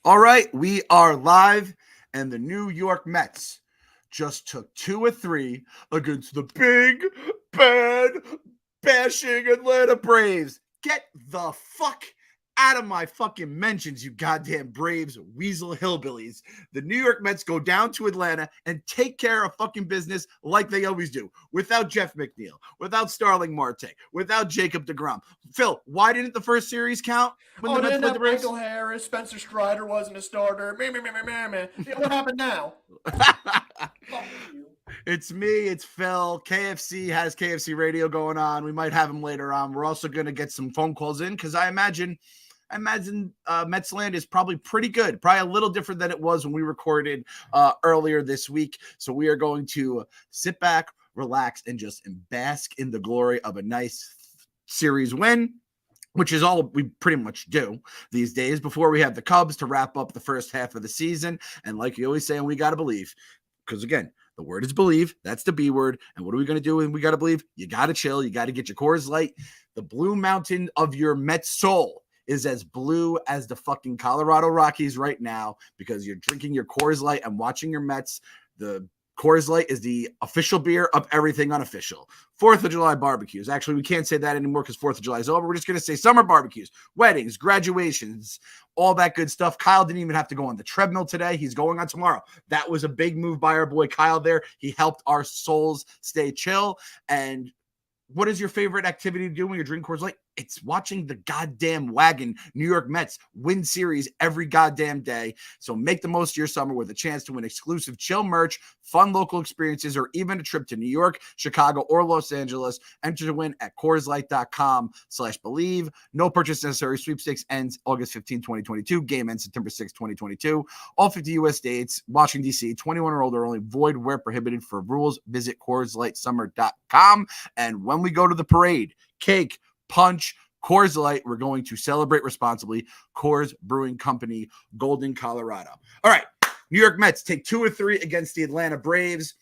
All right, we are live, and the New York Mets just took 2 of 3 against the big, bad, bashing Atlanta Braves. Get the fuck out of my fucking mentions, you goddamn Braves, weasel hillbillies. The New York Mets go down to Atlanta and take care of fucking business like they always do, without Jeff McNeil, without Starling Marte, without Jacob deGrom. Phil, why didn't the first series count when the Mets played the Braves? Michael Harris, Spencer Strider wasn't a starter. What happened now? Fuck you. It's me, it's Phil. KFC has KFC radio going on. We might have him later on. We're also going to get some phone calls in because I imagine Mets land is probably pretty good, probably a little different than it was when we recorded earlier this week. So we are going to sit back, relax, and just bask in the glory of a nice series win, which is all we pretty much do these days before we have the Cubs to wrap up the first half of the season. And like you always say, and we got to believe, because again, the word is believe. That's the B word. And what are we going to do when we got to believe? You got to chill. You got to get your Coors Light. The blue mountain of your Mets soul is as blue as the fucking Colorado Rockies right now because you're drinking your Coors Light and watching your Mets. The Coors Light is the official beer of everything unofficial. 4th of July barbecues. Actually, we can't say that anymore because 4th of July is over. We're just going to say summer barbecues, weddings, graduations, all that good stuff. Kyle didn't even have to go on the treadmill today. He's going on tomorrow. That was a big move by our boy Kyle there. He helped our souls stay chill. And what is your favorite activity to do when you're drinking Coors Light? It's watching the goddamn wagon New York Mets win series every goddamn day. So make the most of your summer with a chance to win exclusive chill merch, fun local experiences, or even a trip to New York, Chicago, or Los Angeles. Enter to win at CoorsLight.com/believe. No purchase necessary. Sweepstakes ends August 15, 2022. Game ends September 6, 2022. All 50 U.S. states, Washington, D.C., 21 or older only. Void where prohibited. For rules, visit CoorsLightSummer.com. And when we go to the parade, cake, punch, Coors Light, we're going to celebrate responsibly. Coors Brewing Company, Golden, Colorado. All right, New York Mets take 2 of 3 against the Atlanta Braves.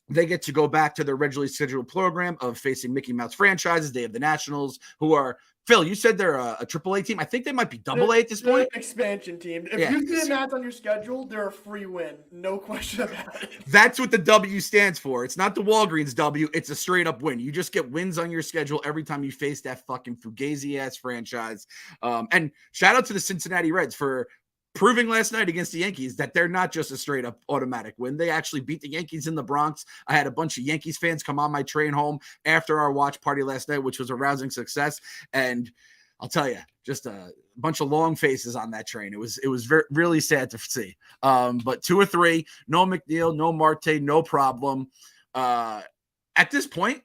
They get to go back to their regularly scheduled program of facing Mickey Mouse franchises. They have the Nationals, who are, Phil, you said they're a AAA team. I think they might be AA at this point. Expansion team. If you see the Nats on your schedule, they're a free win. No question about it. That's what the W stands for. It's not the Walgreens W. It's a straight up win. You just get wins on your schedule every time you face that fucking Fugazi ass franchise. And shout out to the Cincinnati Reds for proving last night against the Yankees that they're not just a straight up automatic win. They actually beat the Yankees in the Bronx. I had a bunch of Yankees fans come on my train home after our watch party last night, which was a rousing success. And I'll tell you, just a bunch of long faces on that train. It was really sad to see. But 2 of 3, no McNeil, no Marte, no problem. At this point,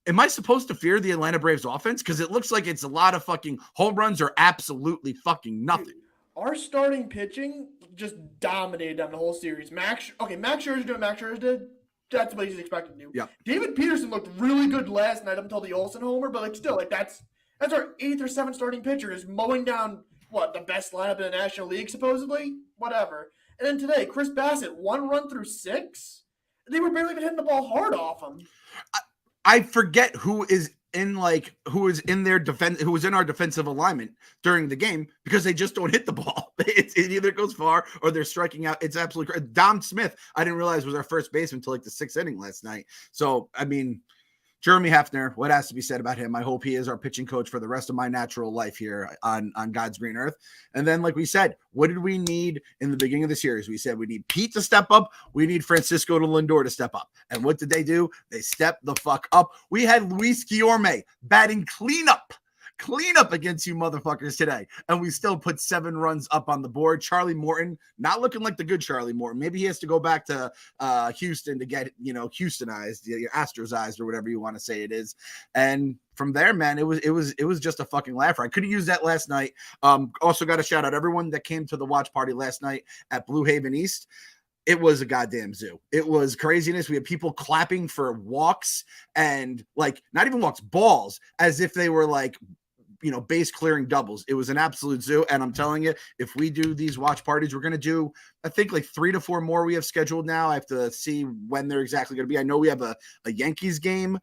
am I supposed to fear the Atlanta Braves offense? Because it looks like it's a lot of fucking home runs or absolutely fucking nothing. Our starting pitching just dominated on the whole series. Max Scherzer did what Max Scherzer did. That's what he's expected to do. Yeah. David Peterson looked really good last night up until the Olsen homer, but that's our 8th or 7th starting pitcher is mowing down the best lineup in the National League supposedly, whatever. And then today, Chris Bassett 1 run through 6. They were barely even hitting the ball hard off him. I forget who is in their defense, who was in our defensive alignment during the game because they just don't hit the ball. It either goes far or they're striking out. It's absolutely crazy. Dom Smith, I didn't realize was our first baseman until the 6th inning last night. So, I mean, Jeremy Hefner, what has to be said about him? I hope he is our pitching coach for the rest of my natural life here on God's green earth. And then, like we said, what did we need in the beginning of the series? We said we need Pete to step up. We need Francisco to Lindor to step up. And what did they do? They stepped the fuck up. We had Luis Guillorme batting cleanup against you motherfuckers today. And we still put 7 runs up on the board. Charlie Morton, not looking like the good Charlie Morton. Maybe he has to go back to Houston to get, Houstonized, Astrozized, or whatever you want to say it is. And from there, man, it was just a fucking laugher. I could have used that last night. Also got to shout out everyone that came to the watch party last night at Blue Haven East. It was a goddamn zoo. It was craziness. We had people clapping for walks and not even walks, balls, as if they were base clearing doubles. It was an absolute zoo. And I'm telling you, if we do these watch parties, we're going to do, I think, like 3 to 4 more we have scheduled now. I have to see when they're exactly going to be. I know we have a Yankees game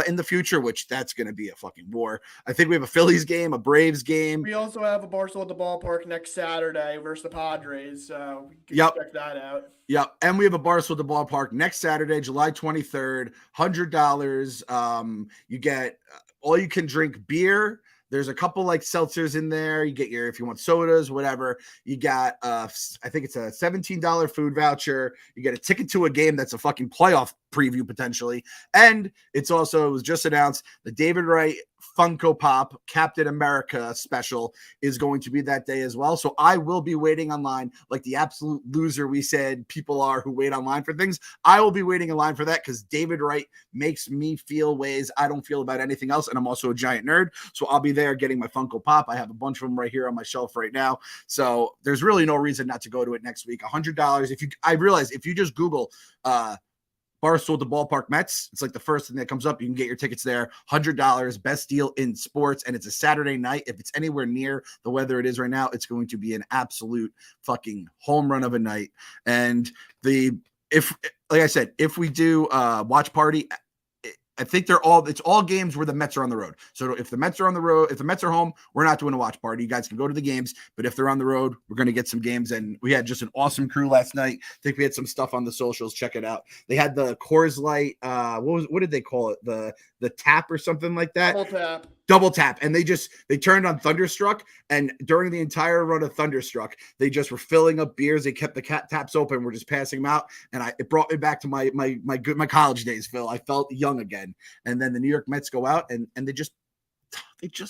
in the future, which that's going to be a fucking war. I think we have a Phillies game, a Braves game. We also have a Barstool at the Ballpark next Saturday versus the Padres. So we can check that out. Yep. And we have a Barstool at the Ballpark next Saturday, July 23rd, $100. You get all you can drink beer. There's a couple like seltzers in there. You get if you want sodas, whatever. You got, I think it's a $17 food voucher. You get a ticket to a game that's a fucking playoff preview potentially. And it was just announced the David Wright Funko Pop Captain America special is going to be that day as well. So I will be waiting online like the absolute loser we said people are who wait online for things. I will be waiting in line for that because David Wright makes me feel ways I don't feel about anything else. And I'm also a giant nerd. So I'll be there getting my Funko Pop. I have a bunch of them right here on my shelf right now. So there's really no reason not to go to it next week. $100. I realize if you just Google, Barstool at the Ballpark Mets, it's like the first thing that comes up. You can get your tickets there. $100, best deal in sports. And it's a Saturday night. If it's anywhere near the weather it is right now, it's going to be an absolute fucking home run of a night. And like I said, if we do watch party, I think it's all games where the Mets are on the road. So if the Mets are on the road, if the Mets are home, we're not doing a watch party. You guys can go to the games, but if they're on the road, we're going to get some games. And we had just an awesome crew last night. I think we had some stuff on the socials. Check it out. They had the Coors Light. What did they call it? The tap or something like that. Double tap. And they turned on Thunderstruck. And during the entire run of Thunderstruck, they just were filling up beers. They kept the taps open. We're just passing them out. And it brought me back to my college days, Phil. I felt young again. And then the New York Mets go out and they just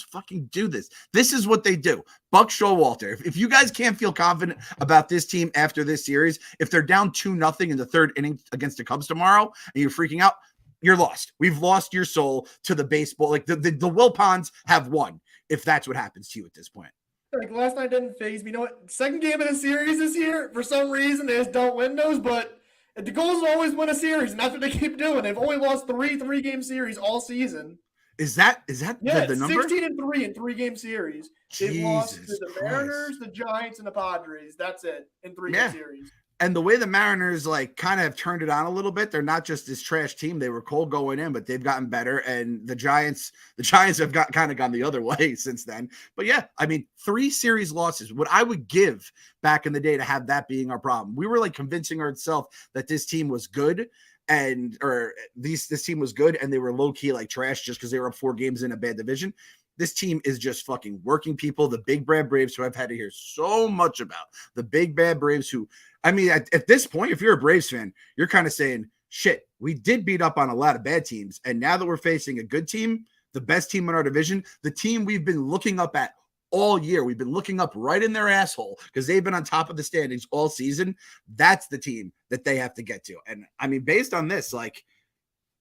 fucking do this. This is what they do. Buck Showalter. If you guys can't feel confident about this team after this series, if they're down 2-0 in the third inning against the Cubs tomorrow and you're freaking out, you're lost. We've lost your soul to the baseball. Like the Wilpons have won if that's what happens to you at this point. Like last night didn't phase me. You know what? Second game of the series this year, for some reason, they just don't win those, but the goal is always win a series, and that's what they keep doing. They've only lost 3-game series all season. Is that the number? 16-3 in 3-game series. They've lost to the Mariners, the Giants, and the Padres. That's it in 3-game series. And the way the Mariners like kind of have turned it on a little bit, they're not just this trash team. They were cold going in, but they've gotten better. And the Giants have kind of gone the other way since then. But yeah, I mean, 3 series losses. What I would give back in the day to have that being our problem. We were like convincing ourselves that this team was good. This team was good, and they were low key like trash just because they were up 4 games in a bad division. This team is just fucking working people. The Big Bad Braves, who I've had to hear so much about, the Big Bad Braves, who, I mean, at this point, if you're a Braves fan, you're kind of saying, shit, we did beat up on a lot of bad teams. And now that we're facing a good team, the best team in our division, the team we've been looking up at all year, we've been looking up right in their asshole because they've been on top of the standings all season. That's the team that they have to get to. And I mean, based on this, like,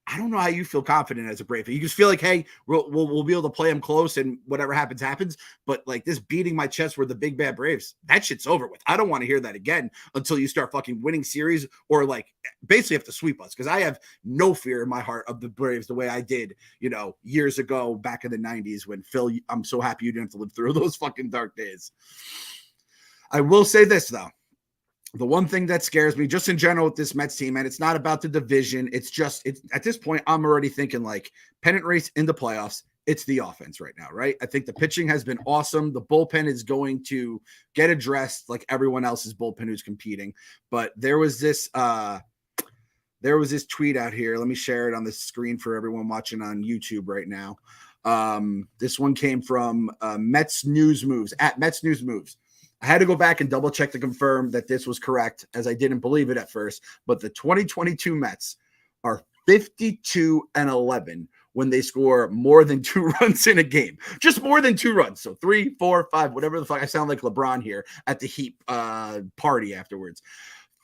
I don't know how you feel confident as a Brave. You just feel like, hey, we'll be able to play them close and whatever happens, happens. But like this beating my chest were the Big Bad Braves. That shit's over with. I don't want to hear that again until you start fucking winning series or like basically have to sweep us because I have no fear in my heart of the Braves the way I did, years ago back in the 90s when Phil, I'm so happy you didn't have to live through those fucking dark days. I will say this though. The one thing that scares me just in general with this Mets team, and it's not about the division. It's at this point, I'm already thinking like pennant race in the playoffs. It's the offense right now, right? I think the pitching has been awesome. The bullpen is going to get addressed like everyone else's bullpen who's competing. But there was this tweet out here. Let me share it on the screen for everyone watching on YouTube right now. This one came from Mets News Moves at Mets News Moves. I had to go back and double check to confirm that this was correct, as I didn't believe it at first. But the 2022 Mets are 52-11 when they score more than 2 runs in a game. Just more than 2 runs. So 3, 4, 5, whatever the fuck. I sound like LeBron here at the Heat party afterwards.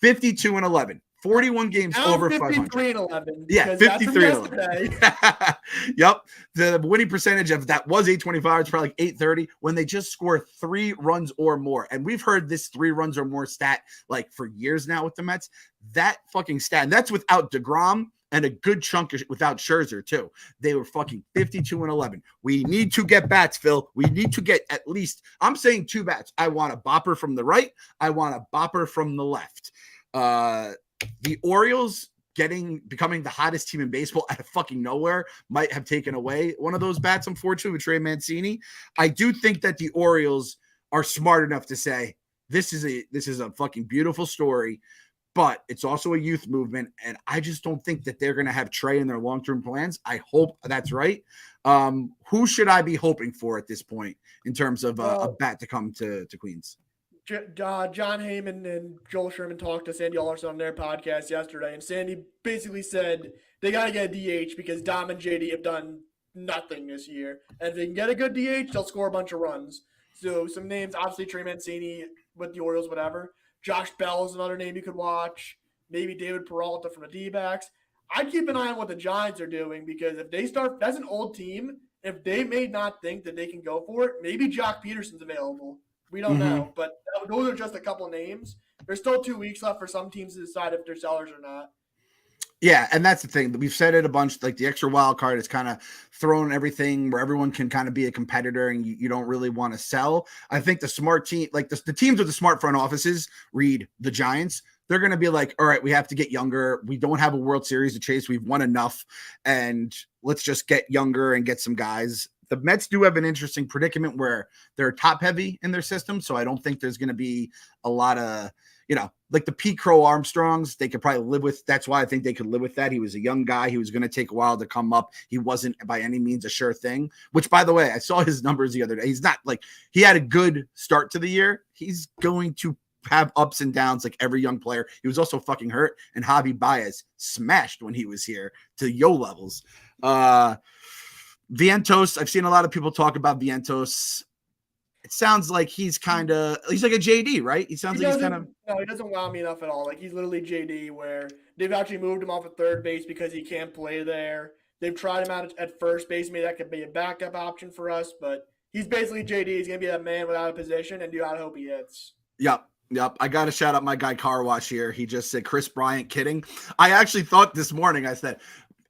52-11. 41 games over 500. 53-11. Yeah, 53-11. Yep. The winning percentage of that was 825. It's probably like 830 when they just score 3 runs or more. And we've heard this 3 runs or more stat like for years now with the Mets. That fucking stat, and that's without DeGrom and a good chunk without Scherzer too. They were fucking 52-11. We need to get bats, Phil. We need to get at least, I'm saying 2 bats. I want a bopper from the right. I want a bopper from the left. The Orioles becoming the hottest team in baseball out of fucking nowhere might have taken away one of those bats, unfortunately, with Trey Mancini. I do think that the Orioles are smart enough to say this is a fucking beautiful story, but it's also a youth movement, and I just don't think that they're going to have Trey in their long-term plans. I hope that's right. Who should I be hoping for at this point in terms of a bat to come to Queens? John Heyman and Joel Sherman talked to Sandy Alderson on their podcast yesterday, and Sandy basically said they got to get a DH because Dom and JD have done nothing this year. And if they can get a good DH, they'll score a bunch of runs. So some names, obviously Trey Mancini with the Orioles, whatever. Josh Bell is another name you could watch. Maybe David Peralta from the D-backs. I'd keep an eye on what the Giants are doing because if they start – that's an old team. If they may not think that they can go for it, maybe Jock Peterson's available. We don't know, but those are just a couple names. There's still 2 weeks left for some teams to decide if they're sellers or not. Yeah, and that's the thing. We've said it a bunch, like the extra wild card is kind of thrown everything where everyone can kind of be a competitor and you don't really want to sell. I think the smart team, like the teams with the smart front offices, read the Giants, they're going to be like, all right, we have to get younger. We don't have a World Series to chase. We've won enough, and let's just get younger and get some guys. The Mets do have an interesting predicament where they're top heavy in their system. So I don't think there's going to be a lot of, like the Pete Crow Armstrongs, they could probably live with. That's why I think they could live with that. He was a young guy. He was going to take a while to come up. He wasn't by any means a sure thing, which by the way, I saw his numbers the other day. He's not like, he had a good start to the year. He's going to have ups and downs like every young player. He was also fucking hurt, and Javi Baez smashed when he was here to yo levels. Vientos, I've seen a lot of people talk about Vientos. It sounds like he's like a JD, right? He sounds like he's kind of. No, he doesn't wow me enough at all. Like he's literally JD, where they've actually moved him off at third base because he can't play there. They've tried him out at first base. Maybe that could be a backup option for us, but he's basically JD. He's gonna be that man without a position, and you gotta hope he hits. Yep. I got to shout out my guy Car Wash here. He just said Chris Bryant kidding. I actually thought this morning, I said,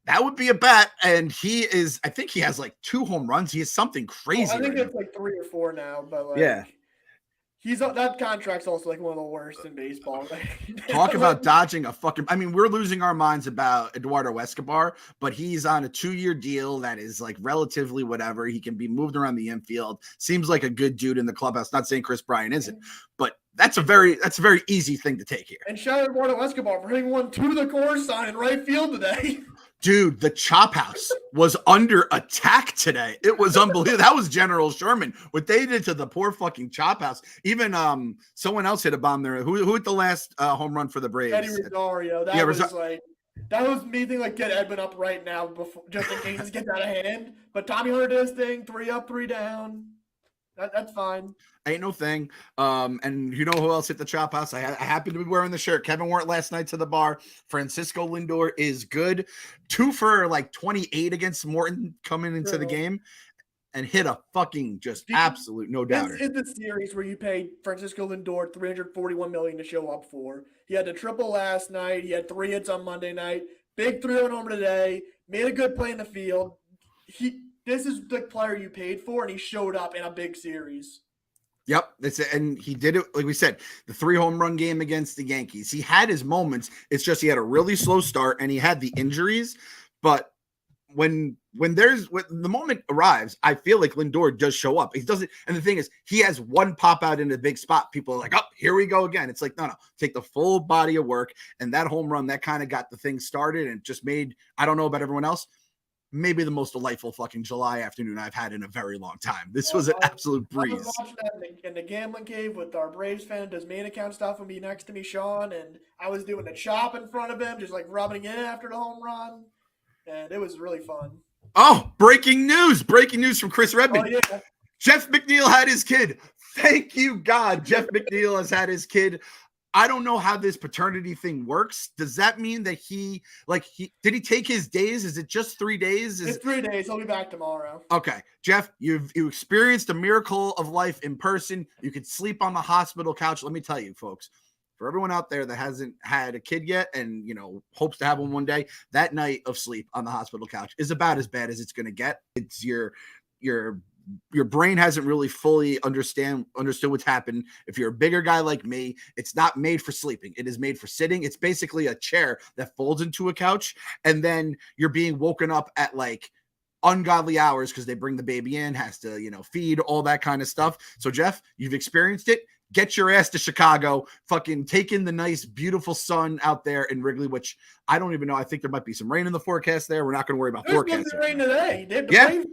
that would be a bat, and I think he has like 2 home runs. He has something crazy. I think it's like 3 or 4 now, but yeah. That contract's also like one of the worst in baseball. Talk about dodging a fucking. I mean, we're losing our minds about Eduardo Escobar, but he's on a 2-year deal that is like relatively whatever. He can be moved around the infield. Seems like a good dude in the clubhouse. Not saying Chris Bryant isn't, but that's a very easy thing to take here. And shout out Eduardo Escobar for hitting 1-2 to the Coors sign in right field today. Dude, the chop house was under attack today. It was unbelievable. That was General Sherman. What they did to the poor fucking chop house. Even someone else hit a bomb there. Who hit the last home run for the Braves? Eddie Rosario. That was me thinking like get Edwin up right now before, just in case it gets out of hand. But Tommy Hunter did his thing, 3 up, 3 down. That's fine. Ain't no thing. And you know who else hit the chop house? I happen to be wearing the shirt. Kevin wore it last night to the bar. Francisco Lindor is good. 2 for like 28 against Morton coming into the game and hit a fucking absolute no doubter. This is the series where you paid Francisco Lindor $341 million to show up for. He had the triple last night. He had 3 hits on Monday night. Big 3-run homer today. Made a good play in the field. This is the player you paid for, and he showed up in a big series. Yep, and he did it, like we said, the 3 home run game against the Yankees. He had his moments. It's just he had a really slow start, and he had the injuries. But when the moment arrives, I feel like Lindor does show up. He doesn't, and the thing is, he has one pop out in a big spot. People are like, "Oh, here we go again." It's like, no, take the full body of work, and that home run that kind of got the thing started and just made. I don't know about everyone else. Maybe the most delightful fucking July afternoon I've had in a very long time. This was an absolute breeze. I was watching that in the gambling cave with our Braves fan, does main account stuff, and be next to me, Sean, and I was doing the chop in front of him, just like rubbing in after the home run, and it was really fun. Oh, breaking news from Chris Redmond. Oh, yeah. Jeff McNeil had his kid. Thank you, God. Jeff McNeil has had his kid. I don't know how this paternity thing works. Does that mean that did he take his days? Is it just 3 days? It's 3 days. He'll be back tomorrow. Okay. Jeff, you experienced a miracle of life in person. You could sleep on the hospital couch. Let me tell you, folks, for everyone out there that hasn't had a kid yet and, hopes to have one day, that night of sleep on the hospital couch is about as bad as it's going to get. It's your brain hasn't really fully understood what's happened. If you're a bigger guy like me, it's not made for sleeping. It is made for sitting. It's basically a chair that folds into a couch, and then you're being woken up at like ungodly hours because they bring the baby in, has to, feed, all that kind of stuff. So Jeff, you've experienced it. Get your ass to Chicago, fucking take in the nice, beautiful sun out there in Wrigley, which I don't even know. I think there might be some rain in the forecast there. We're not going to worry about forecast. Rain today. Yeah.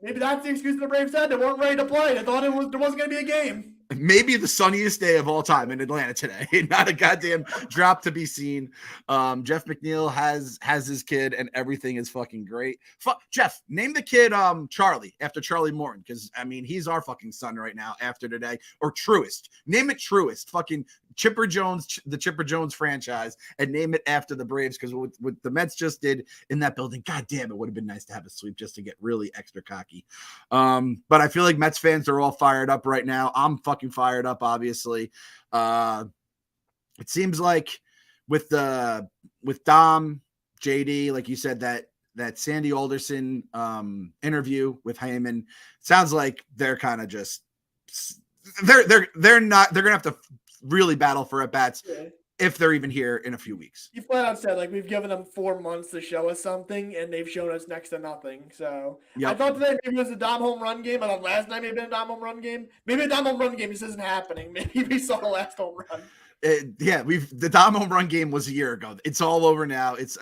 Maybe that's the excuse the Braves had. They weren't ready to play. They thought there wasn't going to be a game. Maybe the sunniest day of all time in Atlanta today. Not a goddamn drop to be seen. Jeff McNeil has his kid, and everything is fucking great. Jeff, name the kid Charlie after Charlie Morton, because he's our fucking son right now after today. Or Truist. Name it Truist. Fucking Chipper Jones, the Chipper Jones franchise, and name it after the Braves, because what the Mets just did in that building, god damn, it would have been nice to have a sweep just to get really extra cocky. But I feel like Mets fans are all fired up right now. I'm fucking fired up, obviously. It seems like with Dom, JD, like you said, that Sandy Alderson interview with Heyman, sounds like they're kind of just they're gonna have to really battle for at bats if they're even here in a few weeks. You flat out said, like, we've given them 4 months to show us something, and they've shown us next to nothing. So I thought today maybe it was a Dom home run game. I thought last night maybe a Dom home run game. Maybe a Dom home run game just isn't happening. Maybe we saw the last home run. The Dom home run game was a year ago. It's all over now. It's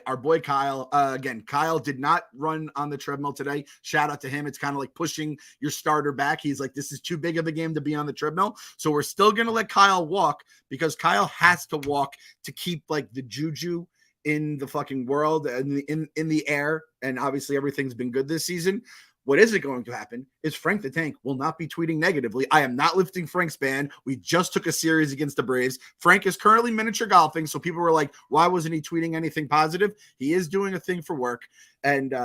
our boy Kyle. Again, Kyle did not run on the treadmill today. Shout out to him. It's kind of like pushing your starter back. He's like, this is too big of a game to be on the treadmill. So we're still gonna let Kyle walk, because Kyle has to walk to keep like the juju in the fucking world and in the air. And obviously everything's been good this season. What isn't going to happen is Frank the Tank will not be tweeting negatively. I am not lifting Frank's ban. We just took a series against the Braves. Frank is currently miniature golfing, so people were like, why wasn't he tweeting anything positive? He is doing a thing for work. And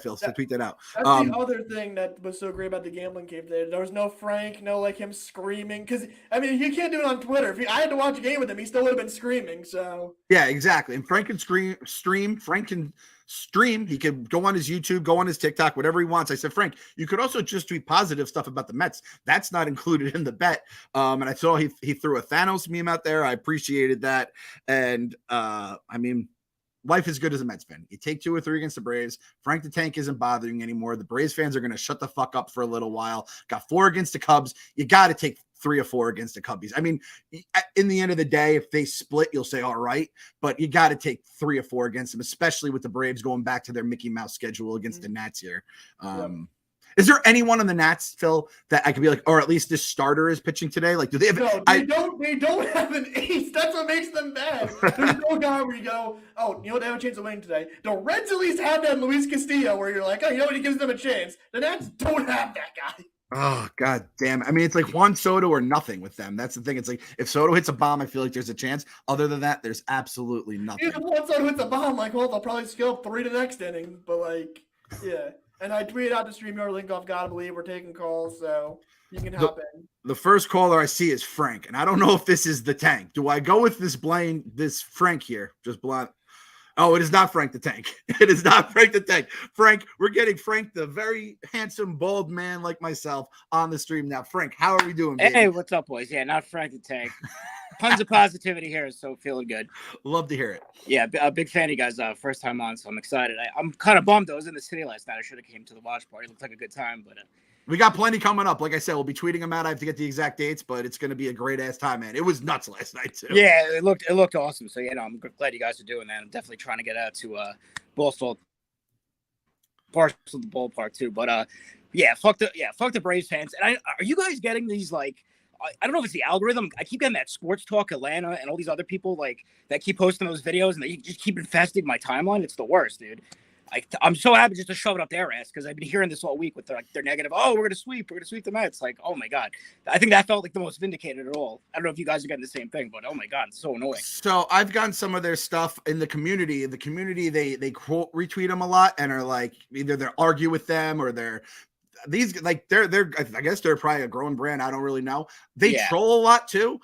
Phil, so tweet that out. That's the other thing that was so great about the gambling game today. There was no Frank, no like him screaming. Because, he can't do it on Twitter. I had to watch a game with him, he still would have been screaming. So yeah, exactly. And Frank can stream. Frank can stream. He could go on his YouTube, go on his TikTok, whatever he wants. I said, Frank, you could also just tweet positive stuff about the Mets. That's not included in the bet. And I saw he threw a Thanos meme out there. I appreciated that. And life is good as a Mets fan. You take 2 or 3 against the Braves. Frank the Tank isn't bothering anymore. The Braves fans are going to shut the fuck up for a little while. Got 4 against the Cubs. You got to take 3 or 4 against the Cubbies. In the end of the day, if they split, you'll say, all right, but you got to take 3 or 4 against them, especially with the Braves going back to their Mickey Mouse schedule against the Nats here. Is there anyone on the Nats, Phil, that I could be like, or at least this starter is pitching today? Like, do they have? No, they don't have an ace. That's what makes them bad. There's no guy where you go, oh, they have a chance of winning today. The Reds at least have that Luis Castillo, where you're like, oh, he gives them a chance. The Nats don't have that guy. Oh, god damn. It's like Juan Soto or nothing with them. That's the thing. It's like if Soto hits a bomb, I feel like there's a chance. Other than that, there's absolutely nothing. If Juan Soto hits a bomb, they'll probably skill 3 to the next inning. But yeah. And I tweeted out to StreamYard link off Gotta Believe. We're taking calls, so you can hop in. The first caller I see is Frank, and I don't know if this is the Tank. Do I go with this Frank here? Just blunt. Oh, it is not Frank the Tank. It is not Frank the Tank. Frank, we're getting Frank, the very handsome, bald man like myself, on the stream now. Frank, how are we doing, baby? Hey, what's up, boys? Yeah, not Frank the Tank. Tons of positivity here, so feeling good. Love to hear it. Yeah, a big fan of you guys. First time on, so I'm excited. I'm kind of bummed. I was in the city last night. I should have came to the watch party. It looked like a good time, but we got plenty coming up. Like I said, we'll be tweeting them out. I have to get the exact dates, but it's going to be a great ass time, man. It was nuts last night too. Yeah, it looked awesome. So I'm glad you guys are doing that. I'm definitely trying to get out to Barstool, parts of the ballpark too. But fuck the Braves fans. And are you guys getting these I don't know if it's the algorithm. I keep getting that Sports Talk Atlanta and all these other people that keep posting those videos, and they just keep infesting my timeline. It's the worst, dude. I'm so happy just to shove it up their ass, because I've been hearing this all week with their negative. Oh, we're gonna sweep the Mets. Oh my god, I think that felt like the most vindicated at all. I don't know if you guys are getting the same thing, but oh my god, it's so annoying. So I've gotten some of their stuff in the community. They quote retweet them a lot and are like, either they argue with them or these like they're I guess they're probably a growing brand. I don't really know. They Yeah. troll a lot too.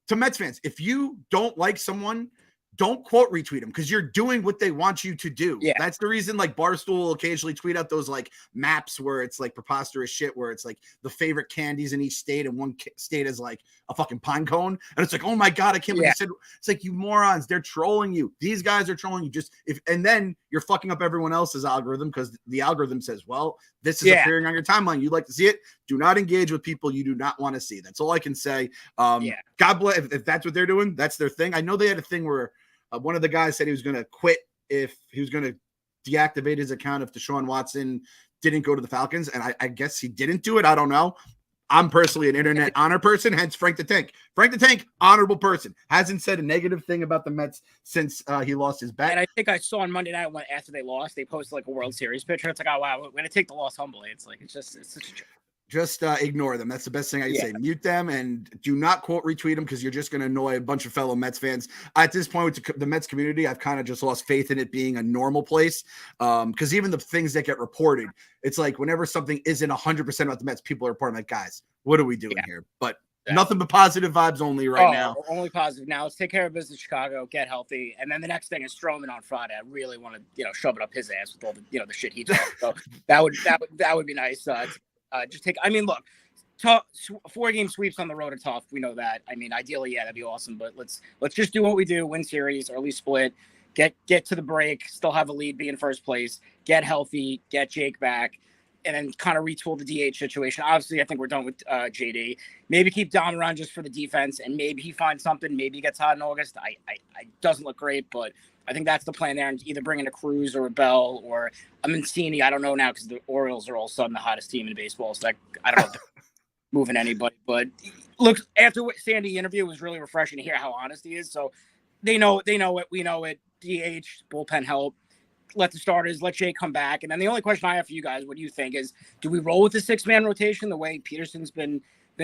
To Mets fans, if you don't like someone, don't quote retweet them because you're doing what they want you to do. Yeah. That's the reason like Barstool will occasionally tweet out those like maps where it's like preposterous shit where it's like the favorite candies in each state and one state is like a fucking pine cone. And it's like, oh my God, I can't believe you said it's like you morons. They're trolling you. These guys are trolling you. And then you're fucking up everyone else's algorithm because the algorithm says, well, this is appearing on your timeline. You'd like to see it. Do not engage with people you do not want to see. That's all I can say. God bless if that's what they're doing. That's their thing. I know they had a thing where one of the guys said he was going to quit if he was going to deactivate his account if Deshaun Watson didn't go to the Falcons. And I guess he didn't do it. I don't know. I'm personally an internet honor person, hence Frank the Tank. Frank the Tank, honorable person. Hasn't said a negative thing about the Mets since he lost his bet. And I think I saw on Monday night after they lost, they posted like a World Series picture. It's like, oh, wow, we're going to take the loss humbly. It's like, it's such a joke. Just ignore them. That's the best thing I can say. Mute them and do not quote retweet them because you're just going to annoy a bunch of fellow Mets fans. At this point, with the Mets community, I've kind of just lost faith in it being a normal place because even the things that get reported, it's like whenever something isn't 100% about the Mets, people are reporting like, guys, what are we doing here? But nothing but positive vibes only now. Only positive. Now let's take care of business, Chicago, get healthy. And then the next thing is Stroman on Friday. I really want to, shove it up his ass with all the, the shit he talks. So that would be nice. Look, 4-game sweeps on the road are tough. We know that. I mean, ideally, that'd be awesome. But let's just do what we do, win series or at least split, get to the break, still have a lead, be in first place, get healthy, get Jake back, and then kind of retool the DH situation. Obviously, I think we're done with JD. Maybe keep Dom around just for the defense, and maybe he finds something. Maybe he gets hot in August. I doesn't look great, but I think that's the plan there, and either bring in a Cruz or a Bell or a Mancini. I don't know now because the Orioles are all of a sudden the hottest team in baseball. So I don't know if they're moving anybody. But look, after what Sandy interview, it was really refreshing to hear how honest he is. So they know it. We know it. DH, bullpen help. Let the starters, let Jay come back. And then the only question I have for you guys, what do you think, is do we roll with the 6-man rotation the way Peterson's been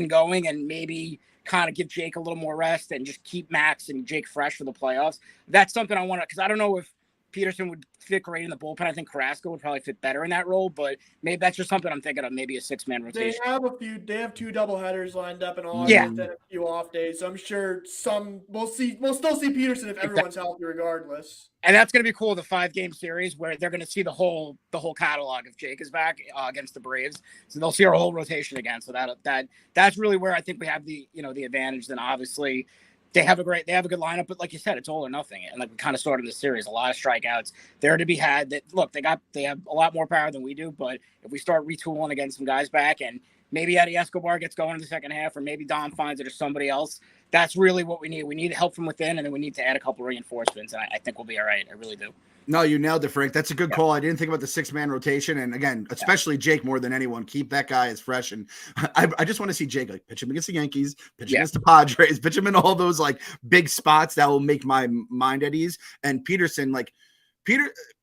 going and maybe kind of give Jake a little more rest and just keep Max and Jake fresh for the playoffs? That's something I want to, because I don't know if Peterson would fit great in the bullpen. I think Carrasco would probably fit better in that role, but maybe that's just something I'm thinking of, maybe a 6-man rotation. They have 2 doubleheaders lined up in August and a few off days. So I'm sure we'll still see Peterson if everyone's healthy regardless. And that's going to be cool, the 5-game series where they're going to see the whole catalog if Jake is back against the Braves. So they'll see our whole rotation again. So that's really where I think we have the advantage. Then obviously they have a good lineup, but like you said, it's all or nothing. And like we kind of started the series, a lot of strikeouts there to be had. That look, they have a lot more power than we do. But if we start retooling and getting some guys back, and maybe Eddie Escobar gets going in the second half, or maybe Dom finds it or somebody else, that's really what we need. We need help from within, and then we need to add a couple reinforcements. And I think we'll be all right. I really do. No, you nailed it, Frank. That's a good call. I didn't think about the 6-man rotation. And again, especially Jake more than anyone. Keep that guy as fresh. And I just want to see Jake like pitch him against the Yankees, pitch him against the Padres, pitch him in all those like big spots that will make my mind at ease. And Peterson,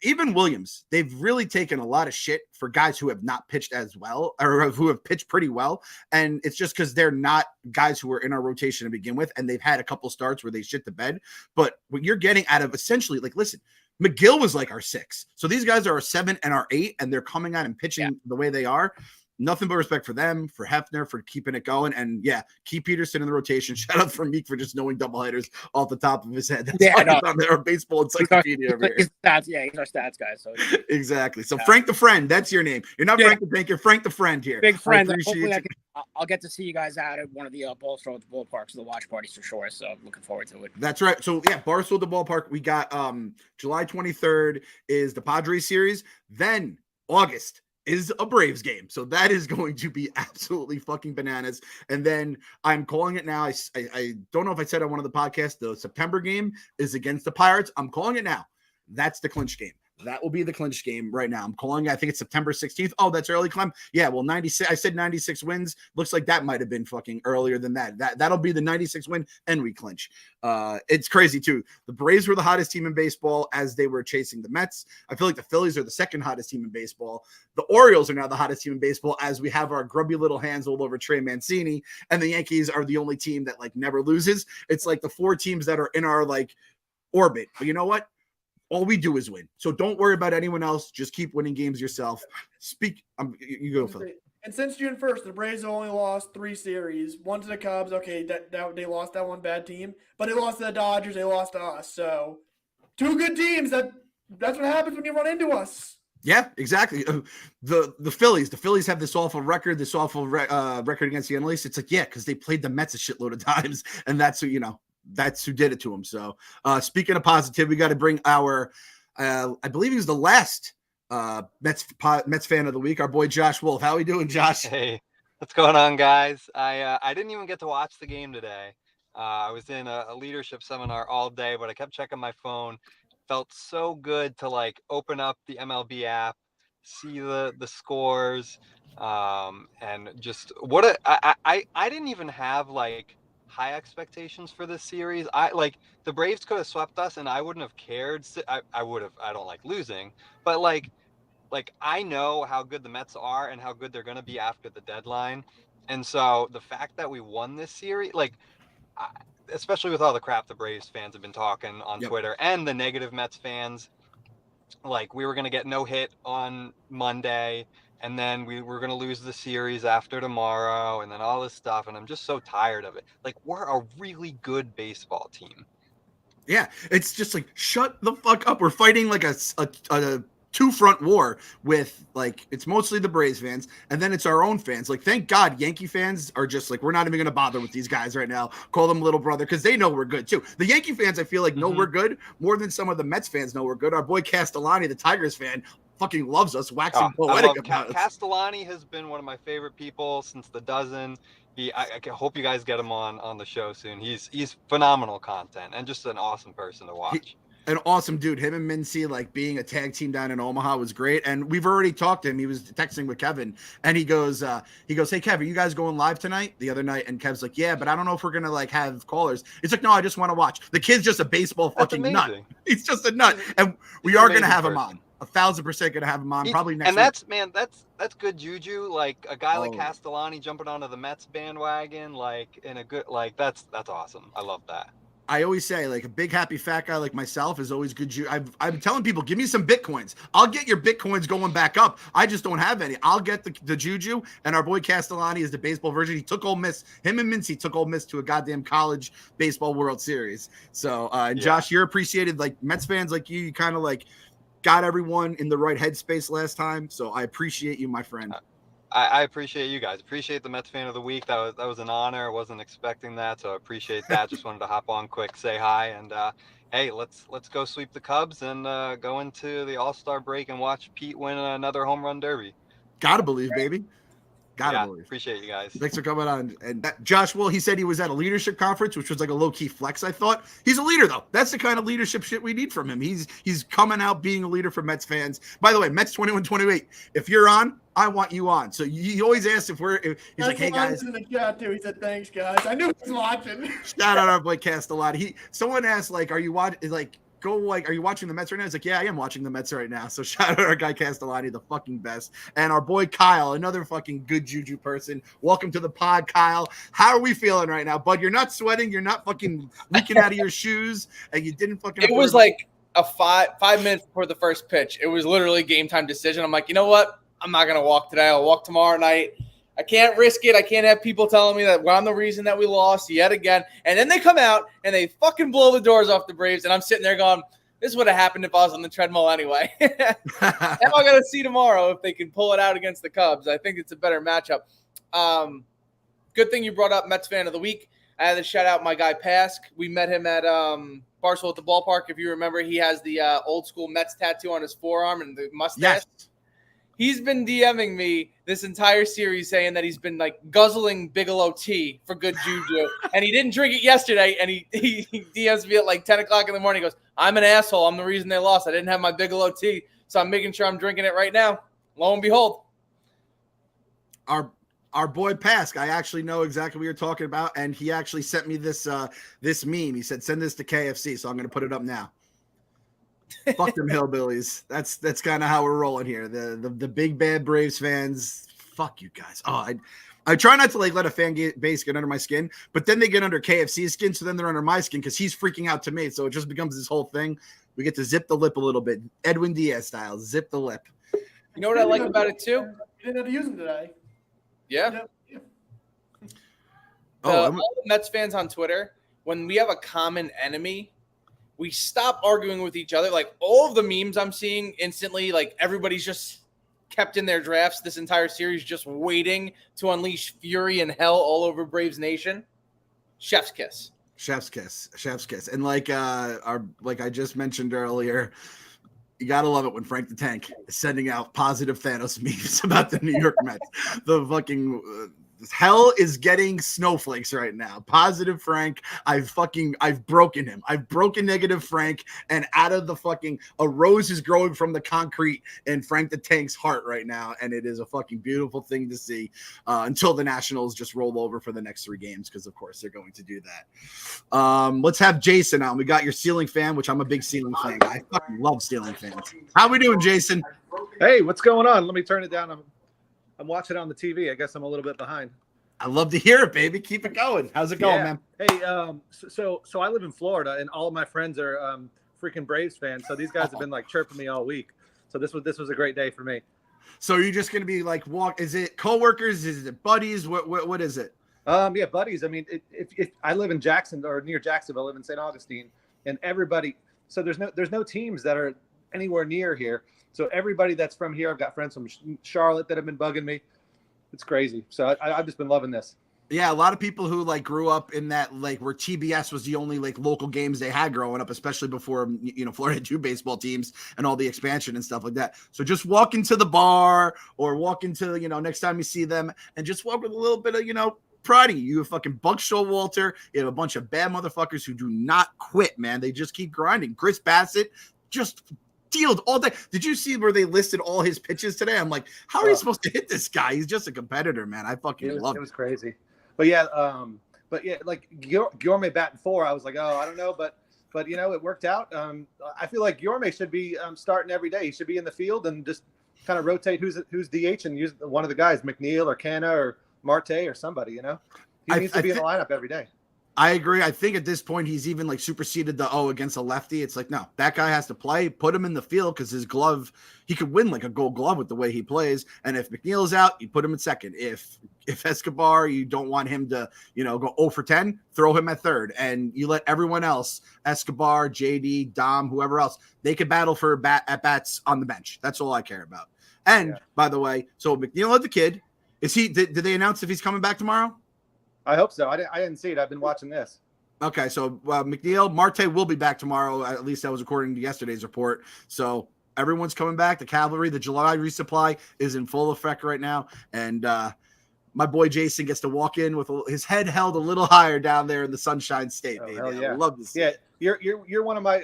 even Williams, they've really taken a lot of shit for guys who have not pitched as well or who have pitched pretty well. And it's just because they're not guys who were in our rotation to begin with. And they've had a couple starts where they shit the bed. But what you're getting out of essentially, like, listen, McGill was like our 6. So these guys are our 7 and our 8, and they're coming out and pitching the way they are. Nothing but respect for them, for Hefner, for keeping it going. And keep Peterson in the rotation. Shout out for Meek for just knowing doubleheaders off the top of his head. That's on their baseball encyclopedia over here. He's our stats guy. So exactly. So Frank the Friend, that's your name. You're not Frank the Tank, you're Frank the Friend here. Big friend. Hopefully I'll get to see you guys out at one of the Barstool at the ballparks, the watch parties for sure. So looking forward to it. That's right. So Barstool at the ballpark. We got July 23rd is the Padres series. Then August is a Braves game. So that is going to be absolutely fucking bananas. And then I'm calling it now. I don't know if I said on one of the podcasts, the September game is against the Pirates. I'm calling it now. That's the clinch game. That will be the clinch game right now. I'm calling it. I think it's September 16th. Oh, that's early, Clem. Yeah, well, 96. I said 96 wins. Looks like that might have been fucking earlier than that. That'll be the 96 win, and we clinch. It's crazy too. The Braves were the hottest team in baseball as they were chasing the Mets. I feel like the Phillies are the second hottest team in baseball. The Orioles are now the hottest team in baseball as we have our grubby little hands all over Trey Mancini, and the Yankees are the only team that like never loses. It's like the 4 teams that are in our like orbit. But you know what? All we do is win. So don't worry about anyone else. Just keep winning games yourself. You go, Phil. And since June 1st, the Braves have only lost 3 series. One to the Cubs. Okay, that they lost that one bad team. But they lost to the Dodgers. They lost to us. So 2 good teams. That's what happens when you run into us. Yeah, exactly. The Phillies have this awful record, record against the NL East. It's like, yeah, because they played the Mets a shitload of times, and that's who did it to them. So speaking of positive, we got to bring our, I believe he was the last Mets fan of the week, our boy Josh Wolf. How are we doing, Josh? Hey, what's going on, guys? I didn't even get to watch the game today. I was in a leadership seminar all day, but I kept checking my phone. Felt so good to like open up the MLB app, see the scores, and just I didn't even have like high expectations for this series. The Braves could have swept us, and I wouldn't have cared. I would have. I don't like losing, but like I know how good the Mets are and how good they're going to be after the deadline, and so the fact that we won this series, especially with all the crap the Braves fans have been talking on Twitter and the negative Mets fans, like we were going to get no hit on Monday and then we were going to lose the series after tomorrow and then all this stuff. And I'm just so tired of it. Like, we're a really good baseball team. Yeah, it's just like, shut the fuck up. We're fighting like a two-front war with, like, it's mostly the Braves fans, and then it's our own fans. Like, thank God Yankee fans are just like, we're not even going to bother with these guys right now. Call them little brother, because they know we're good, too. The Yankee fans, I feel like, know we're good more than some of the Mets fans know we're good. Our boy Castellani, the Tigers fan, fucking loves us, waxing poetic about us. Castellani has been one of my favorite people since the dozen. I hope you guys get him on the show soon. He's phenomenal content and just an awesome person to watch. An awesome dude. Him and Mincy, like, being a tag team down in Omaha was great. And we've already talked to him. He was texting with Kevin, and he goes, hey, Kevin, you guys going live tonight? The other night, and Kev's like, yeah, but I don't know if we're gonna like have callers. It's like, no, I just want to watch. The kid's just a baseball fucking nut. He's just a nut, and we are gonna have him on. 1,000% gonna have him on probably next week. That's good juju. Like a guy like Castellani jumping onto the Mets bandwagon, like in a good, like that's awesome. I love that. I always say, like, a big happy fat guy like myself is always good. I'm telling people, give me some Bitcoins. I'll get your Bitcoins going back up. I just don't have any. I'll get the juju, and our boy Castellani is the baseball version. He took Ole Miss. Him and Mincy took Ole Miss to a goddamn college baseball World Series. So, Josh, you're appreciated. Like, Mets fans like you kind of like got everyone in the right headspace last time. So I appreciate you, my friend. I appreciate you guys. Appreciate the Mets fan of the week. That was an honor. I wasn't expecting that, so I appreciate that. Just wanted to hop on quick, say hi, and hey, let's go sweep the Cubs and go into the All-Star break and watch Pete win another home run derby. Gotta believe, baby. Gotta believe. Appreciate you guys. Thanks for coming on. And Josh, well, he said he was at a leadership conference, which was like a low-key flex, I thought. He's a leader, though. That's the kind of leadership shit we need from him. He's coming out being a leader for Mets fans. By the way, Mets 21-28. If you're on, I want you on. So he always asks he's like, hey, guys. In the chat, too. He said, thanks, guys. I knew he was watching. Shout out our boy Castellani. Someone asked, like, are you watching, like, are you watching the Mets right now? He's like, yeah, I am watching the Mets right now. So shout out our guy Castellani, the fucking best. And our boy Kyle, another fucking good juju person. Welcome to the pod, Kyle. How are we feeling right now, bud? You're not sweating. You're not fucking leaking out of your shoes. And you didn't fucking. It was like a five minutes before the first pitch. It was literally game time decision. I'm like, you know what? I'm not going to walk today. I'll walk tomorrow night. I can't risk it. I can't have people telling me that I'm the reason that we lost yet again. And then they come out and they fucking blow the doors off the Braves. And I'm sitting there going, this would have happened if I was on the treadmill anyway. Now I got to see tomorrow if they can pull it out against the Cubs. I think it's a better matchup. Good thing you brought up Mets fan of the week. I had to shout out my guy Pask. We met him at Barstool at the ballpark. If you remember, he has the old school Mets tattoo on his forearm and the mustache. Yes. He's been DMing me this entire series saying that he's been like guzzling Bigelow tea for good juju. And he didn't drink it yesterday. And he DMs me at like 10 o'clock in the morning. He goes, I'm an asshole. I'm the reason they lost. I didn't have my Bigelow tea. So I'm making sure I'm drinking it right now. Lo and behold. Our boy Pask, I actually know exactly what you're talking about. And he actually sent me this meme. He said, send this to KFC. So I'm going to put it up now. Fuck them hillbillies. That's kind of how we're rolling here. The big bad Braves fans. Fuck you guys. Oh, I try not to like let a fan base get under my skin, but then they get under KFC's skin, so then they're under my skin because he's freaking out to me. So it just becomes this whole thing. We get to zip the lip a little bit, Edwin Diaz style. Zip the lip. You know what I like about it too? You didn't have to use them today. Yeah. Oh, All the Mets fans on Twitter, when we have a common enemy, we stop arguing with each other. Like all of the memes I'm seeing instantly, like everybody's just kept in their drafts this entire series, just waiting to unleash fury and hell all over Braves Nation. Chef's kiss. Chef's kiss. And like I just mentioned earlier, you gotta love it when Frank the Tank is sending out positive Thanos memes about the New York Mets. The fucking hell is getting snowflakes right now. Positive Frank. I've broken him. I've broken negative Frank, and out of the fucking a rose is growing from the concrete in Frank the Tank's heart right now, and it is a fucking beautiful thing to see. Until the Nationals just roll over for the next 3 games, because of course they're going to do that. Let's have Jason on. We got your ceiling fan, which I'm a big ceiling fan. I fucking love ceiling fans. How we doing, Jason? Hey, what's going on? Let me turn it down. I'm watching on the TV. I guess I'm a little bit behind. I love to hear it, baby. Keep it going. How's it going, man? Hey, so I live in Florida, and all of my friends are freaking Braves fans. So these guys have been like chirping me all week. So this was a great day for me. So are you just going to be like is it coworkers? Is it buddies? What is it? Yeah, buddies. I mean, if I live in Jackson or near Jacksonville, I live in St. Augustine, and everybody. So there's no teams that are anywhere near here. So everybody that's from here, I've got friends from Charlotte that have been bugging me. It's crazy. So I've just been loving this. Yeah, a lot of people who like grew up in that like where TBS was the only like local games they had growing up, especially before Florida had 2 baseball teams and all the expansion and stuff like that. So just walk into the bar or walk into next time you see them and just walk with a little bit of pride. You have fucking Buck Showalter. You have a bunch of bad motherfuckers who do not quit, man. They just keep grinding. Chris Bassett just dealed all day. Did you see where they listed all his pitches today? I'm like, how are you supposed to hit this guy? He's just a competitor, man. I fucking love it. It was crazy. But yeah, like Guillorme batting 4, I was like, oh, I don't know, but it worked out. I feel like Guillorme should be starting every day. He should be in the field and just kind of rotate who's DH and use one of the guys, McNeil or Canha or Marte or somebody. He needs to be in the lineup every day. I agree. I think at this point he's even like superseded the against a lefty. It's like, no, that guy has to play. Put him in the field because his glove, he could win like a Gold Glove with the way he plays. And if McNeil is out, you put him in second. If Escobar, you don't want him to go 0 for 10, throw him at third, and you let everyone else, Escobar, JD, Dom, whoever else, they could battle for at bats on the bench. That's all I care about. And by the way, so McNeil had the kid. Is he? Did they announce if he's coming back tomorrow? I hope so. I didn't see it. I've been watching this. Okay, so McNeil, Marte will be back tomorrow. At least that was according to yesterday's report. So everyone's coming back. The cavalry, the July resupply is in full effect right now. And my boy Jason gets to walk in with his head held a little higher down there in the Sunshine State. Baby. Hell yeah. I love this. Yeah, you're one of my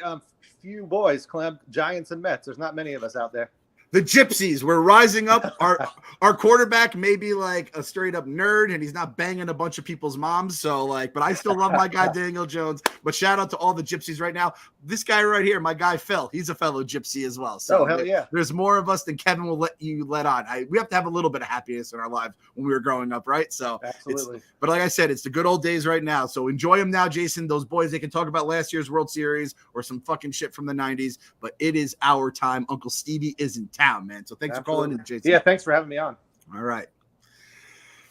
few boys, Clem. Giants and Mets. There's not many of us out there. The Gypsies, we're rising up. Our quarterback may be like a straight up nerd and he's not banging a bunch of people's moms. So but I still love my guy, Daniel Jones, but shout out to all the Gypsies right now. This guy right here, my guy, Phil, he's a fellow Gypsy as well. So hell yeah. There's more of us than Kevin will let you let on. We have to have a little bit of happiness in our lives when we were growing up. Right. So absolutely. But like I said, it's the good old days right now. So enjoy them now, Jason. Those boys, they can talk about last year's World Series or some fucking shit from the 90s, but it is our time. Uncle Stevie is in town, man. So thanks for calling in, Jason. Yeah, thanks for having me on. All right.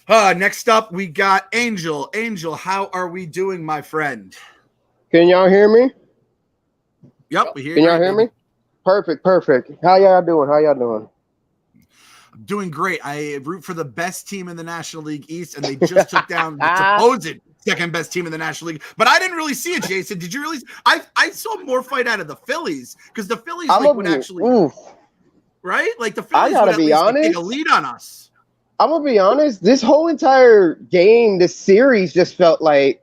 Next up, we got Angel. Angel, how are we doing, my friend? Can y'all hear me? Yep, we hear you. Can y'all hear me? Perfect. How y'all doing? I'm doing great. I root for the best team in the National League East, and they just took down the supposed second best team in the National League. But I didn't really see it, Jason. Did you really? I saw more fight out of the Phillies because the Phillies would actually right? Like the Phillies would at least take a lead on us. I'm gonna be honest. This whole entire game, this series, just felt like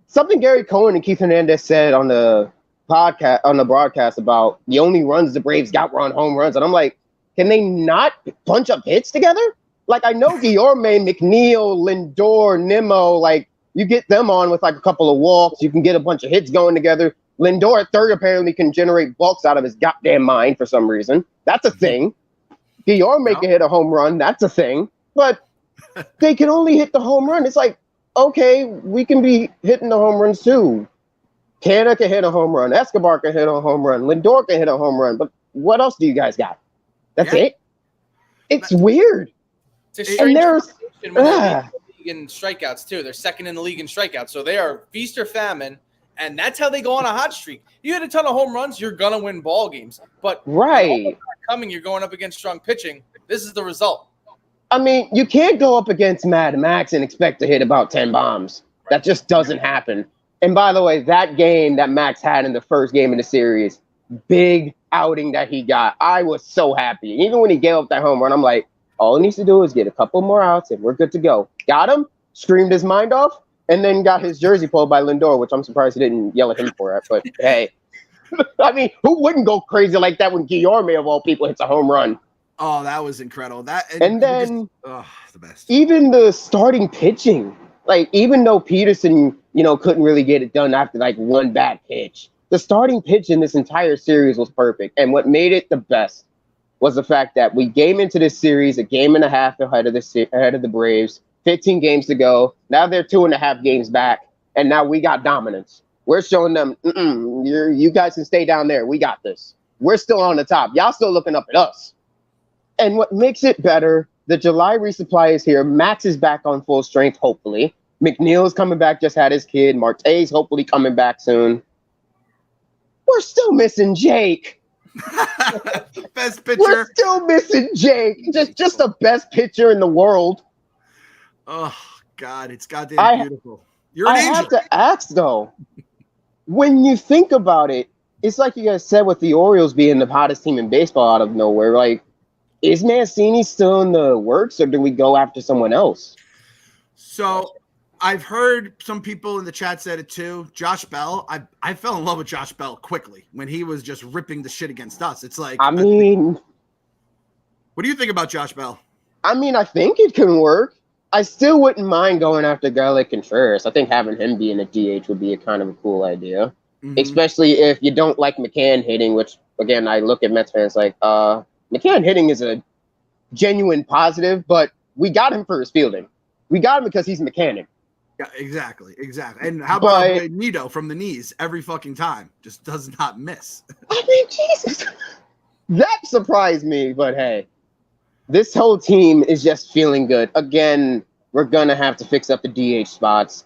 something Gary Cohen and Keith Hernandez said on the broadcast about the only runs the Braves got were on home runs, and I'm like, can they not bunch up hits together? Like I know Guillorme, McNeil, Lindor, Nimmo, like you get them on with like a couple of walks, you can get a bunch of hits going together. Lindor at third apparently can generate balks out of his goddamn mind for some reason. That's a thing. Guillorme can hit a home run. That's a thing. But they can only hit the home run. It's like, okay, we can be hitting the home runs too. Canha can hit a home run. Escobar can hit a home run. Lindor can hit a home run. But what else do you guys got? That's it? It's weird. It's a And strange there's combination when they're leading the league in strikeouts too. They're second in the league in strikeouts, so they are feast or famine, and that's how they go on a hot streak. You hit a ton of home runs, you're gonna win ball games. But when all those aren't coming, you're going up against strong pitching. This is the result. I mean, you can't go up against Mad Max and expect to hit about 10 bombs. That just doesn't happen. And by the way, that game that Max had in the first game of the series, big outing that he got. I was so happy. Even when he gave up that home run, I'm like, all he needs to do is get a couple more outs and we're good to go. Got him, screamed his mind off, and then got his jersey pulled by Lindor, which I'm surprised he didn't yell at him for it. But hey, I mean, who wouldn't go crazy like that when Guillorme, of all people, hits a home run? Oh, that was incredible. And then the best. Even the starting pitching, like even though Peterson, couldn't really get it done after like one bad pitch, the starting pitch in this entire series was perfect. And what made it the best was the fact that we came into this series a game and a half ahead of the Braves, 15 games to go. Now they're 2.5 games back, and now we got dominance. We're showing them, you guys can stay down there. We got this. We're still on the top. Y'all still looking up at us. And what makes it better, the July resupply is here. Max is back on full strength, hopefully. McNeil's coming back, just had his kid. Marte's hopefully coming back soon. We're still missing Jake. Best pitcher. We're still missing Jake. Just the best pitcher in the world. Oh, God, it's goddamn beautiful. You're an angel. I have to ask, though, when you think about it, it's like you guys said with the Orioles being the hottest team in baseball out of nowhere. Like, is Mancini still in the works, or do we go after someone else? So I've heard some people in the chat said it too. Josh Bell, I fell in love with Josh Bell quickly when he was just ripping the shit against us. It's like, what do you think about Josh Bell? I mean, I think it can work. I still wouldn't mind going after a guy like Contreras. I think having him be in a DH would be a kind of a cool idea, especially if you don't like McCann hitting, which, again, I look at Mets fans like, McCann hitting is a genuine positive, but we got him for his fielding. We got him because he's mechanic. Yeah, exactly. And how about Nito from the knees every fucking time? Just does not miss. I mean, Jesus. That surprised me, but hey. This whole team is just feeling good. Again, we're going to have to fix up the DH spots.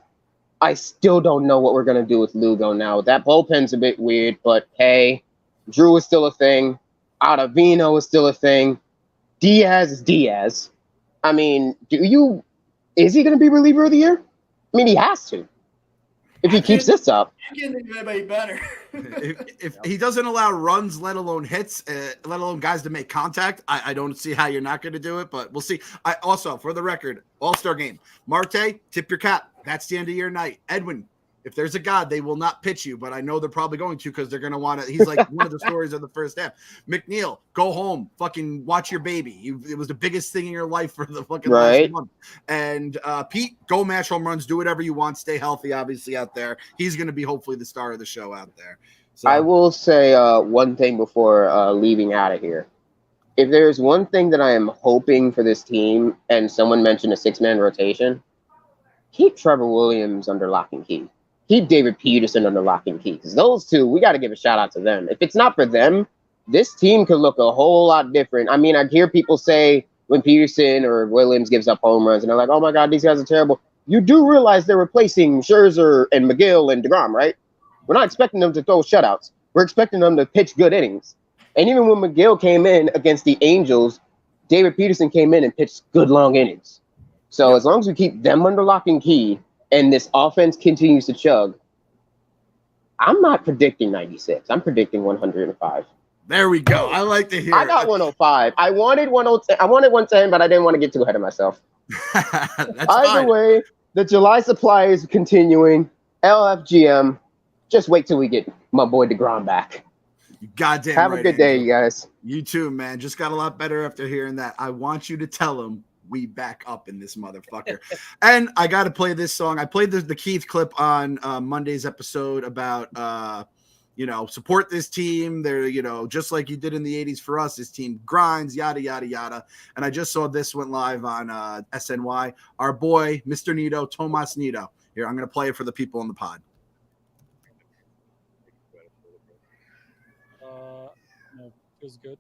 I still don't know what we're going to do with Lugo now. That bullpen's a bit weird, but hey, Drew is still a thing. Ottavino is still a thing. Diaz is Diaz. I mean, is he going to be reliever of the year? I mean, he has to. If he keeps this up. You can't think of anybody better. if he doesn't allow runs, let alone hits, let alone guys to make contact, I don't see how you're not going to do it, but we'll see. I also, for the record, All-Star game. Marte, tip your cap. That's the end of your night. Edwin, if there's a God, they will not pitch you, but I know they're probably going to because they're going to want to. He's like one of the stories of the first half. McNeil, go home, fucking watch your baby. It was the biggest thing in your life for the fucking last month. And Pete, go mash home runs, do whatever you want, stay healthy, obviously, out there. He's going to be hopefully the star of the show out there. So I will say one thing before leaving out of here. If there's one thing that I am hoping for this team, and someone mentioned a 6-man rotation, keep Trevor Williams under lock and key. Keep David Peterson under lock and key. Because those two, we got to give a shout out to them. If it's not for them, this team could look a whole lot different. I mean, I hear people say when Peterson or Williams gives up home runs, and they're like, oh my God, these guys are terrible. You do realize they're replacing Scherzer and McGill and DeGrom, right? We're not expecting them to throw shutouts. We're expecting them to pitch good innings. And even when McGill came in against the Angels, David Peterson came in and pitched good long innings. So as long as we keep them under lock and key, and this offense continues to chug, I'm not predicting 96. I'm predicting 105. There we go. I like to hear. I got 105. I wanted 110. I wanted 110, but I didn't want to get too ahead of myself. Either way, the July supply is continuing. LFGM. Just wait till we get my boy DeGrom back. You goddamn Have right, a good day, you guys. You too, man. Just got a lot better after hearing that. I want you to tell him we back up in this motherfucker. And I got to play this song. I played the Keith clip on Monday's episode about, support this team. They're, just like you did in the 80s for us, this team grinds, yada, yada, yada. And I just saw this went live on SNY. Our boy, Mr. Nito, Tomas Nito. Here, I'm going to play it for the people on the pod. Feels good.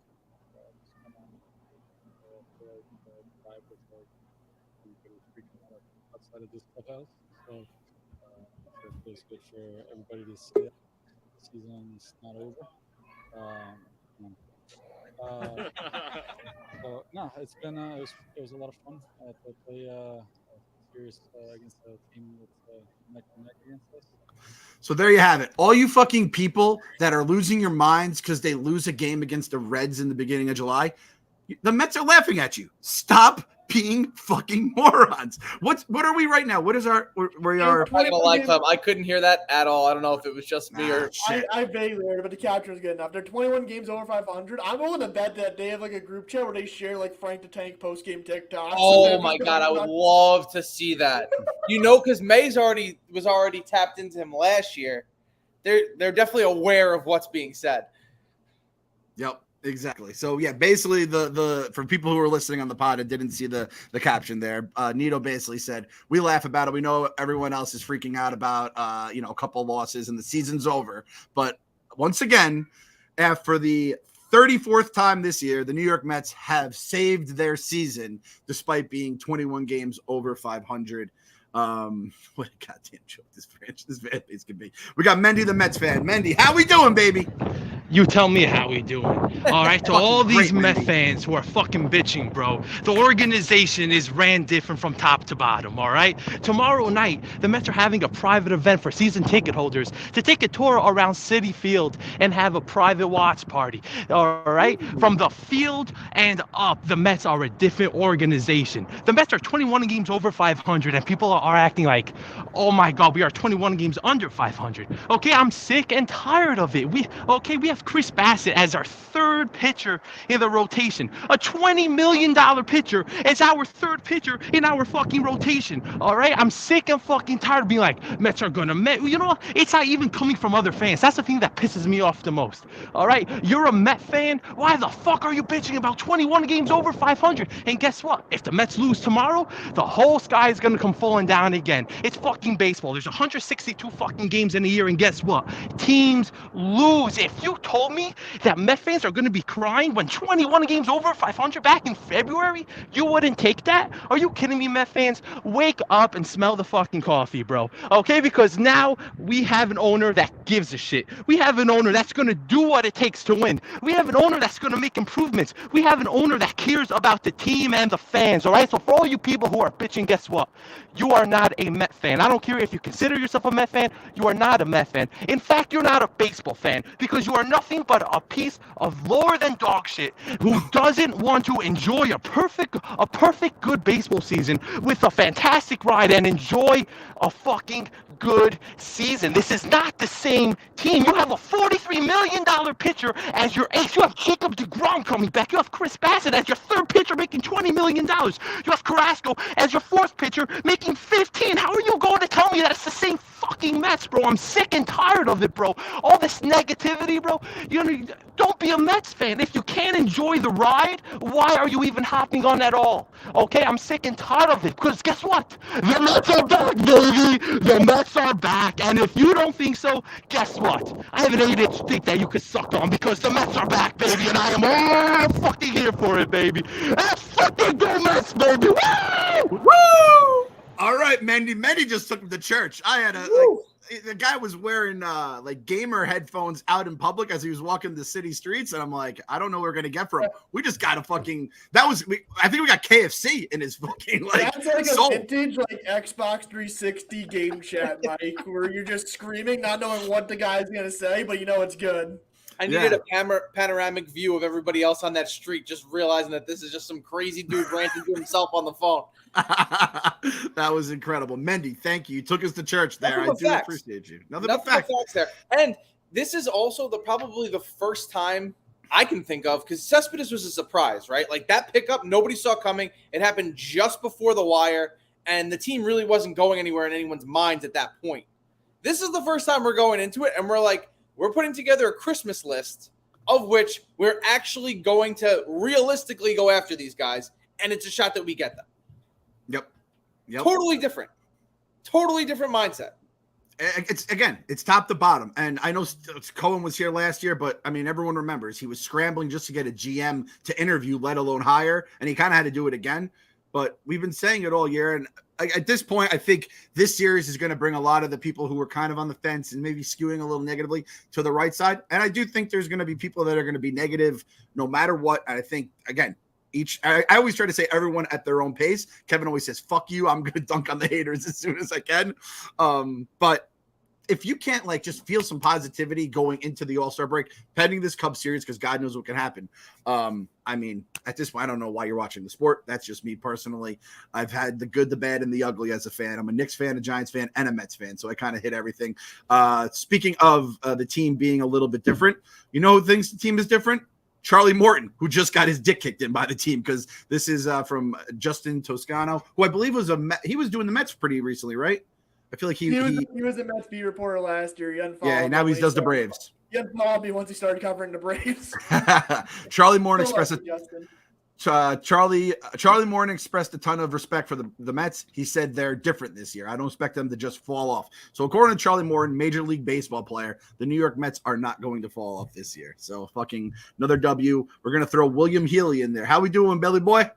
outside of this clubhouse. So it feels good for everybody to see that the season's not over. So no, it's been it was a lot of fun to play a series against a team that's neck and neck against us. So there you have it. All you fucking people that are losing your minds because they lose a game against the Reds in the beginning of July, the Mets are laughing at you. Stop being fucking morons. What are we right now? What is our we are? I'm not gonna lie, Clem. I couldn't hear that at all. I don't know if it was just me or shit. I vaguely heard it, but the capture is good enough. They're 21 games over 500. I'm willing to bet that they have like a group chat where they share like Frank the Tank post game TikToks. Oh my god, I would love to see that. You know, because Mays was already tapped into him last year. They're definitely aware of what's being said. Yep. Exactly. So yeah, basically the for people who are listening on the pod and didn't see the caption there, Nito basically said, we laugh about it. We know everyone else is freaking out about a couple losses and the season's over. But once again, for the 34th time this year, the New York Mets have saved their season despite being 21 games over 500. What a goddamn joke this fan base can be. We got Mendy the Mets fan. Mendy, how we doing, baby? You tell me how we doing. All right, to all these great, Met Mendy. fans who are fucking bitching, bro, the organization is ran different from top to bottom, all right? Tomorrow night, the Mets are having a private event for season ticket holders to take a tour around Citi Field and have a private watch party, all right? From the field and up, the Mets are a different organization. The Mets are 21 games over 500, and people are acting like, oh my God, we are 21 games under 500. Okay, I'm sick and tired of it. We have Chris Bassett as our third pitcher in the rotation. A $20 million pitcher is our third pitcher in our fucking rotation. All right, I'm sick and fucking tired of being like, Mets are gonna Met. You know, it's not even coming from other fans. That's the thing that pisses me off the most. All right, you're a Met fan. Why the fuck are you bitching about 21 games over 500? And guess what? If the Mets lose tomorrow, the whole sky is gonna come falling down again. It's fucking baseball. There's 162 fucking games in a year, and guess what? Teams lose. If you told me that Met fans are going to be crying when 21 games over 500 back in February, you wouldn't take that? Are you kidding me, Met fans? Wake up and smell the fucking coffee, bro. Okay, because now we have an owner that gives a shit. We have an owner that's going to do what it takes to win. We have an owner that's going to make improvements. We have an owner that cares about the team and the fans, all right? So for all you people who are bitching, guess what? You are not a Met fan. I don't care if you consider yourself a Met fan. You are not a Met fan. In fact, you're not a baseball fan because you are nothing but a piece of lower than dog shit who doesn't want to enjoy a perfect good baseball season with a fantastic ride and enjoy a fucking good season. This is not the same team. You have a $43 million pitcher as your ace. You have Jacob deGrom coming back. You have Chris Bassett as your third pitcher making $20 million. You have Carrasco as your fourth pitcher making 15. How are you going to tell me that it's the same fucking Mets, bro? I'm sick and tired of it, bro. All this negativity, bro. You know, don't be a Mets fan. If you can't enjoy the ride, why are you even hopping on at all? Okay, I'm sick and tired of it. Because guess what? The Mets are back, baby. The Mets are back. And if you don't think so, guess what? I have an 8-inch dick that you could suck on because the Mets are back, baby. And I am all fucking here for it, baby. Let's fucking go Mets, baby. Woo! Woo! All right, Mendy. Mendy just took him to church. I had the guy was wearing like gamer headphones out in public as he was walking the city streets, and I'm like, I don't know what we're gonna get from him. We just got a fucking I think we got KFC in his fucking like. That's like soul. a vintage like Xbox 360 game chat, Mike, where you're just screaming, not knowing what the guy's gonna say, but you know it's good. I needed a panoramic view of everybody else on that street, just realizing that this is just some crazy dude ranting to himself on the phone. That was incredible. Mendy, thank you. You took us to church there. I do appreciate you. Nothing but facts there. And this is also probably the first time I can think of, because Cespedes was a surprise, right? Like that pickup, nobody saw coming. It happened just before the wire, and the team really wasn't going anywhere in anyone's minds at that point. This is the first time we're going into it, and we're putting together a Christmas list of which we're actually going to realistically go after these guys, and it's a shot that we get them. Yep. Totally different mindset. It's top to bottom. And I know Cohen was here last year, but I mean, everyone remembers he was scrambling just to get a GM to interview, let alone hire. And he kind of had to do it again. but we've been saying it all year. And at this point, I think this series is going to bring a lot of the people who were kind of on the fence and maybe skewing a little negatively to the right side. And I do think there's going to be people that are going to be negative no matter what. And I think, again, I always try to say everyone at their own pace. Kevin always says, fuck you. I'm going to dunk on the haters as soon as I can. But if you can't like just feel some positivity going into the All-Star break, pending this Cubs series, because God knows what can happen. I mean, at this point, I don't know why you're watching the sport. That's just me personally. I've had the good, the bad, and the ugly as a fan. I'm a Knicks fan, a Giants fan, and a Mets fan. So I kind of hit everything. Speaking of the team being a little bit different, you know who thinks the team is different? Charlie Morton, who just got his dick kicked in by the team, because this is from Justin Toscano, who I believe was he was doing the Mets pretty recently, right? I feel like he was a Mets beat reporter last year. He unfollowed. Yeah, now he does the Braves. He unfollowed me once he started covering the Braves. Charlie Morton expressed Charlie Morton expressed a ton of respect for the Mets. He said they're different this year. I don't expect them to just fall off. So according to Charlie Morton, Major League Baseball player, the New York Mets are not going to fall off this year. So fucking another W. We're going to throw William Healy in there. How we doing, Belly Boy?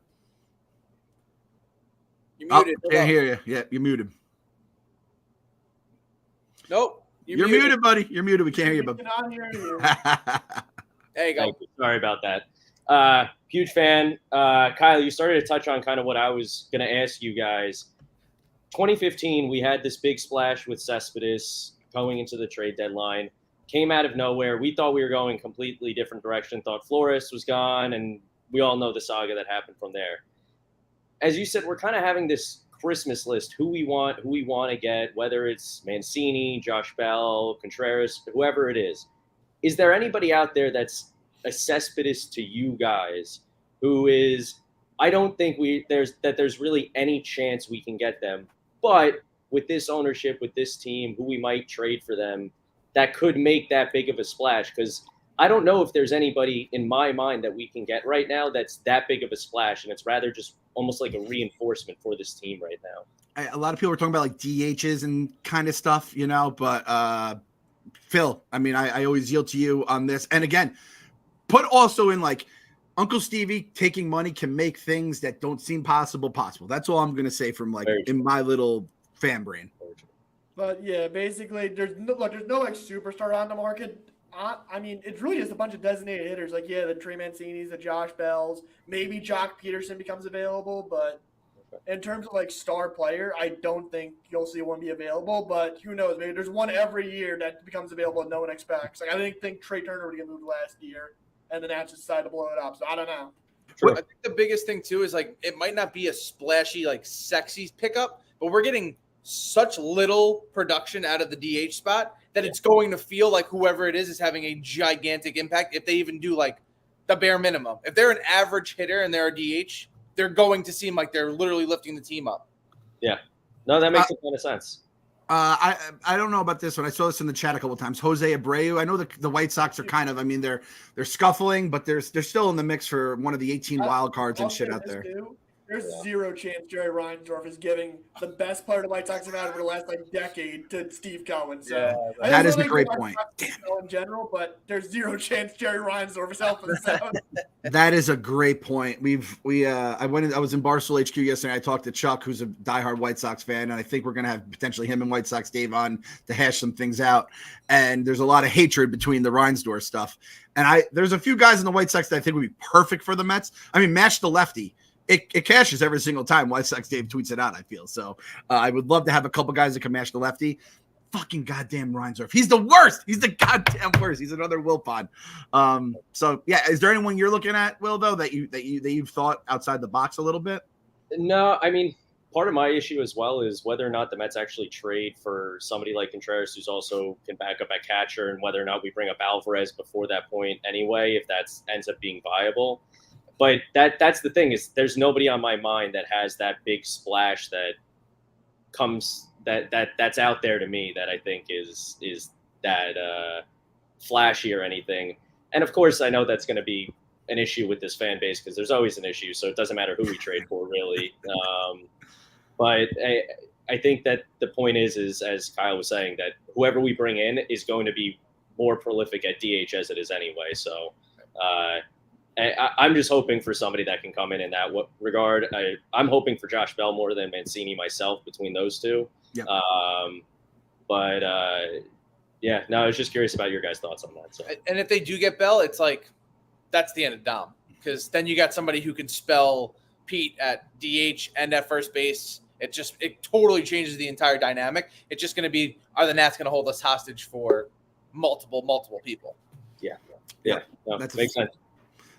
You muted. Can't hear you. Yeah, you're muted. Nope. You're muted, buddy. You're muted. We can't hear you, bud. There you go. Sorry about that. Huge fan. Kyle, you started to touch on kind of what I was going to ask you guys. 2015, we had this big splash with Cespedes going into the trade deadline. Came out of nowhere. We thought we were going completely different direction. Thought Flores was gone, and we all know the saga that happened from there. As you said, we're kind of having this Christmas list, who we want to get, whether it's Mancini, Josh Bell, Contreras, whoever it is. Is there anybody out there that's a Cespedes to you guys who is, I don't think there's really any chance we can get them, but with this ownership, with this team, who we might trade for them, that could make that big of a splash? Because I don't know if there's anybody in my mind that we can get right now that's that big of a splash, and it's rather just almost like a reinforcement for this team right now. A lot of people are talking about like DHs and kind of stuff, you know, but Phil, I mean, I always yield to you on this. And again, put also in like Uncle Stevie taking money can make things that don't seem possible. That's all I'm going to say from like in my little fan brain. But yeah, basically there's no like superstar on the market. I mean, it's really just a bunch of designated hitters. Like, yeah, the Trey Mancinis, the Josh Bells, maybe Jock Peterson becomes available. But in terms of, like, star player, I don't think you'll see one be available. But who knows? Maybe there's one every year that becomes available and no one expects. Like, I didn't think Trey Turner would get moved last year, and the Nats decided to blow it up. So I don't know. I think the biggest thing, too, is, like, it might not be a splashy, like, sexy pickup, but we're getting such little production out of the DH spot that it's going to feel like whoever it is having a gigantic impact if they even do like the bare minimum. If they're an average hitter and they're a DH, they're going to seem like they're literally lifting the team up. Yeah. No, that makes a ton of sense. I don't know about this one. I saw this in the chat a couple of times. Jose Abreu. I know the White Sox are kind of, I mean, they're scuffling, but they're still in the mix for one of the 18 wild cards and shit out there. There's zero chance Jerry Reinsdorf is giving the best player the White Sox have had over the last like decade to Steve Cohen. So that is a great point. In general, but there's zero chance Jerry Reinsdorf is helping us out. That is a great point. I was in Barstool HQ yesterday. I talked to Chuck, who's a diehard White Sox fan, and I think we're gonna have potentially him and White Sox Dave on to hash some things out. And there's a lot of hatred between the Reinsdorf stuff. And there's a few guys in the White Sox that I think would be perfect for the Mets. I mean, match the lefty. It cashes every single time White Sox Dave tweets it out, I feel. So I would love to have a couple guys that can match the lefty. Fucking goddamn Reinsdorf. He's the worst. He's the goddamn worst. He's another Wilpons. So yeah, is there anyone you're looking at, Will, though, that you've thought outside the box a little bit? No, I mean, part of my issue as well is whether or not the Mets actually trade for somebody like Contreras, who's also can back up at catcher, and whether or not we bring up Alvarez before that point anyway, if that ends up being viable. But that's the thing, is there's nobody on my mind that has that big splash that comes that's out there to me that I think is that flashy or anything. And of course, I know that's going to be an issue with this fan base because there's always an issue. So it doesn't matter who we trade for, really. But I think that the point is, as Kyle was saying, that whoever we bring in is going to be more prolific at DH as it is anyway. So I'm just hoping for somebody that can come in that regard. I'm hoping for Josh Bell more than Mancini myself between those two. Yep. Yeah, no, I was just curious about your guys' thoughts on that. So. And if they do get Bell, it's like that's the end of Dom, because then you got somebody who can spell Pete at DH and at first base. It totally changes the entire dynamic. It's just going to be, are the Nats going to hold us hostage for multiple people? Yeah. No, That makes sense.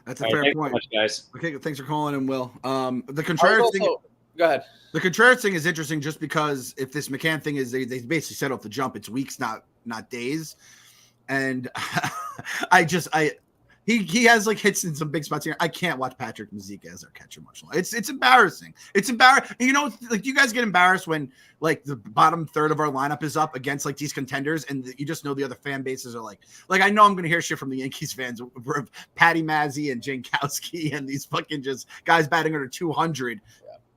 That's a fair thanks point. So much, guys. Okay, thanks for calling in, Will. The Contreras thing. Go ahead. The Contreras thing is interesting just because if this McCann thing is, they basically set off the jump. It's weeks, not days. And he has like hits in some big spots here. I can't watch Patrick Mazeika as our catcher much longer. It's embarrassing. It's embarrassing. You know, like you guys get embarrassed when like the bottom third of our lineup is up against like these contenders, and you just know the other fan bases are like I know I'm going to hear shit from the Yankees fans for Patty Mazzy and Jankowski and these fucking just guys batting under 200.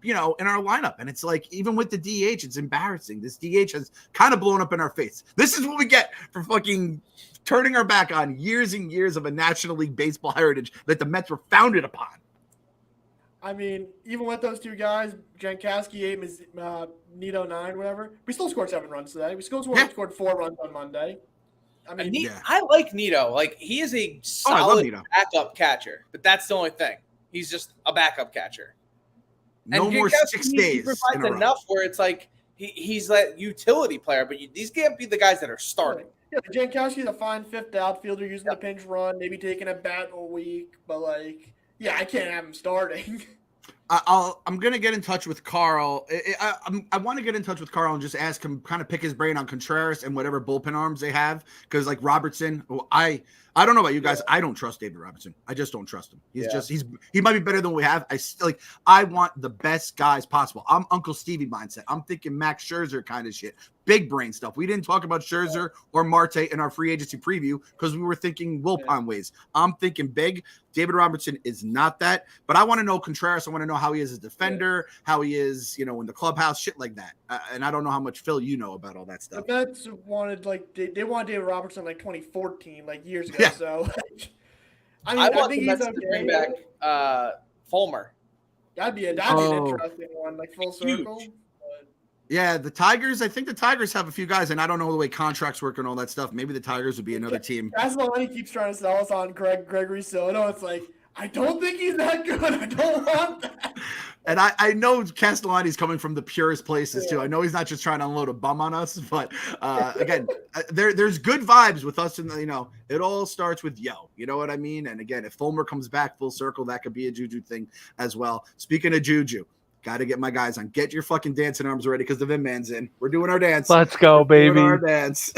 You know, in our lineup. And it's like, even with the DH, it's embarrassing. This DH has kind of blown up in our face. This is what we get for fucking turning our back on years and years of a National League baseball heritage that the Mets were founded upon. I mean, even with those two guys, Jankowski 8, Nito 9, whatever, we still scored 7 runs today. We still scored 4 runs on Monday. I mean, I like Nito. Like, he is a solid backup catcher, but that's the only thing. He's just a backup catcher. No more 6 days. He provides enough where it's like he's that utility player, but these can't be the guys that are starting. Yeah, Jankowski's a fine 5th outfielder using the pinch run, maybe taking a bat a week, but like, yeah, I can't have him starting. I'm gonna get in touch with Carl. I want to get in touch with Carl and just ask him, kind of pick his brain on Contreras and whatever bullpen arms they have, because like Robertson, I don't know about you guys. I don't trust David Robertson. I just don't trust him. He might be better than we have. I want the best guys possible. I'm Uncle Stevie mindset. I'm thinking Max Scherzer kind of shit. Big brain stuff. We didn't talk about Scherzer or Marte in our free agency preview because we were thinking Wilpon ways. I'm thinking big. David Robertson is not that. But I want to know Contreras. I want to know how he is as a defender, how he is, in the clubhouse, shit like that. And I don't know how much, Phil, you know about all that stuff. The Mets wanted, they wanted David Robertson like 2014, like years ago. Yeah. So, I want the Mets to bring back Fulmer. That'd be an interesting one, like full circle. Yeah, the Tigers. I think the Tigers have a few guys, and I don't know the way contracts work and all that stuff. Maybe the Tigers would be another team. Castellani keeps trying to sell us on Gregory Soto. It's like, I don't think he's that good. I don't want that. And I know Castellani's coming from the purest places too. I know he's not just trying to unload a bum on us, but again, there's good vibes with us, and it all starts with yo. You know what I mean? And again, if Fulmer comes back full circle, that could be a Juju thing as well. Speaking of Juju. Got to get my guys on. Get your fucking dancing arms ready because the Vin Man's in. We're doing our dance. Let's go, baby. Our dance.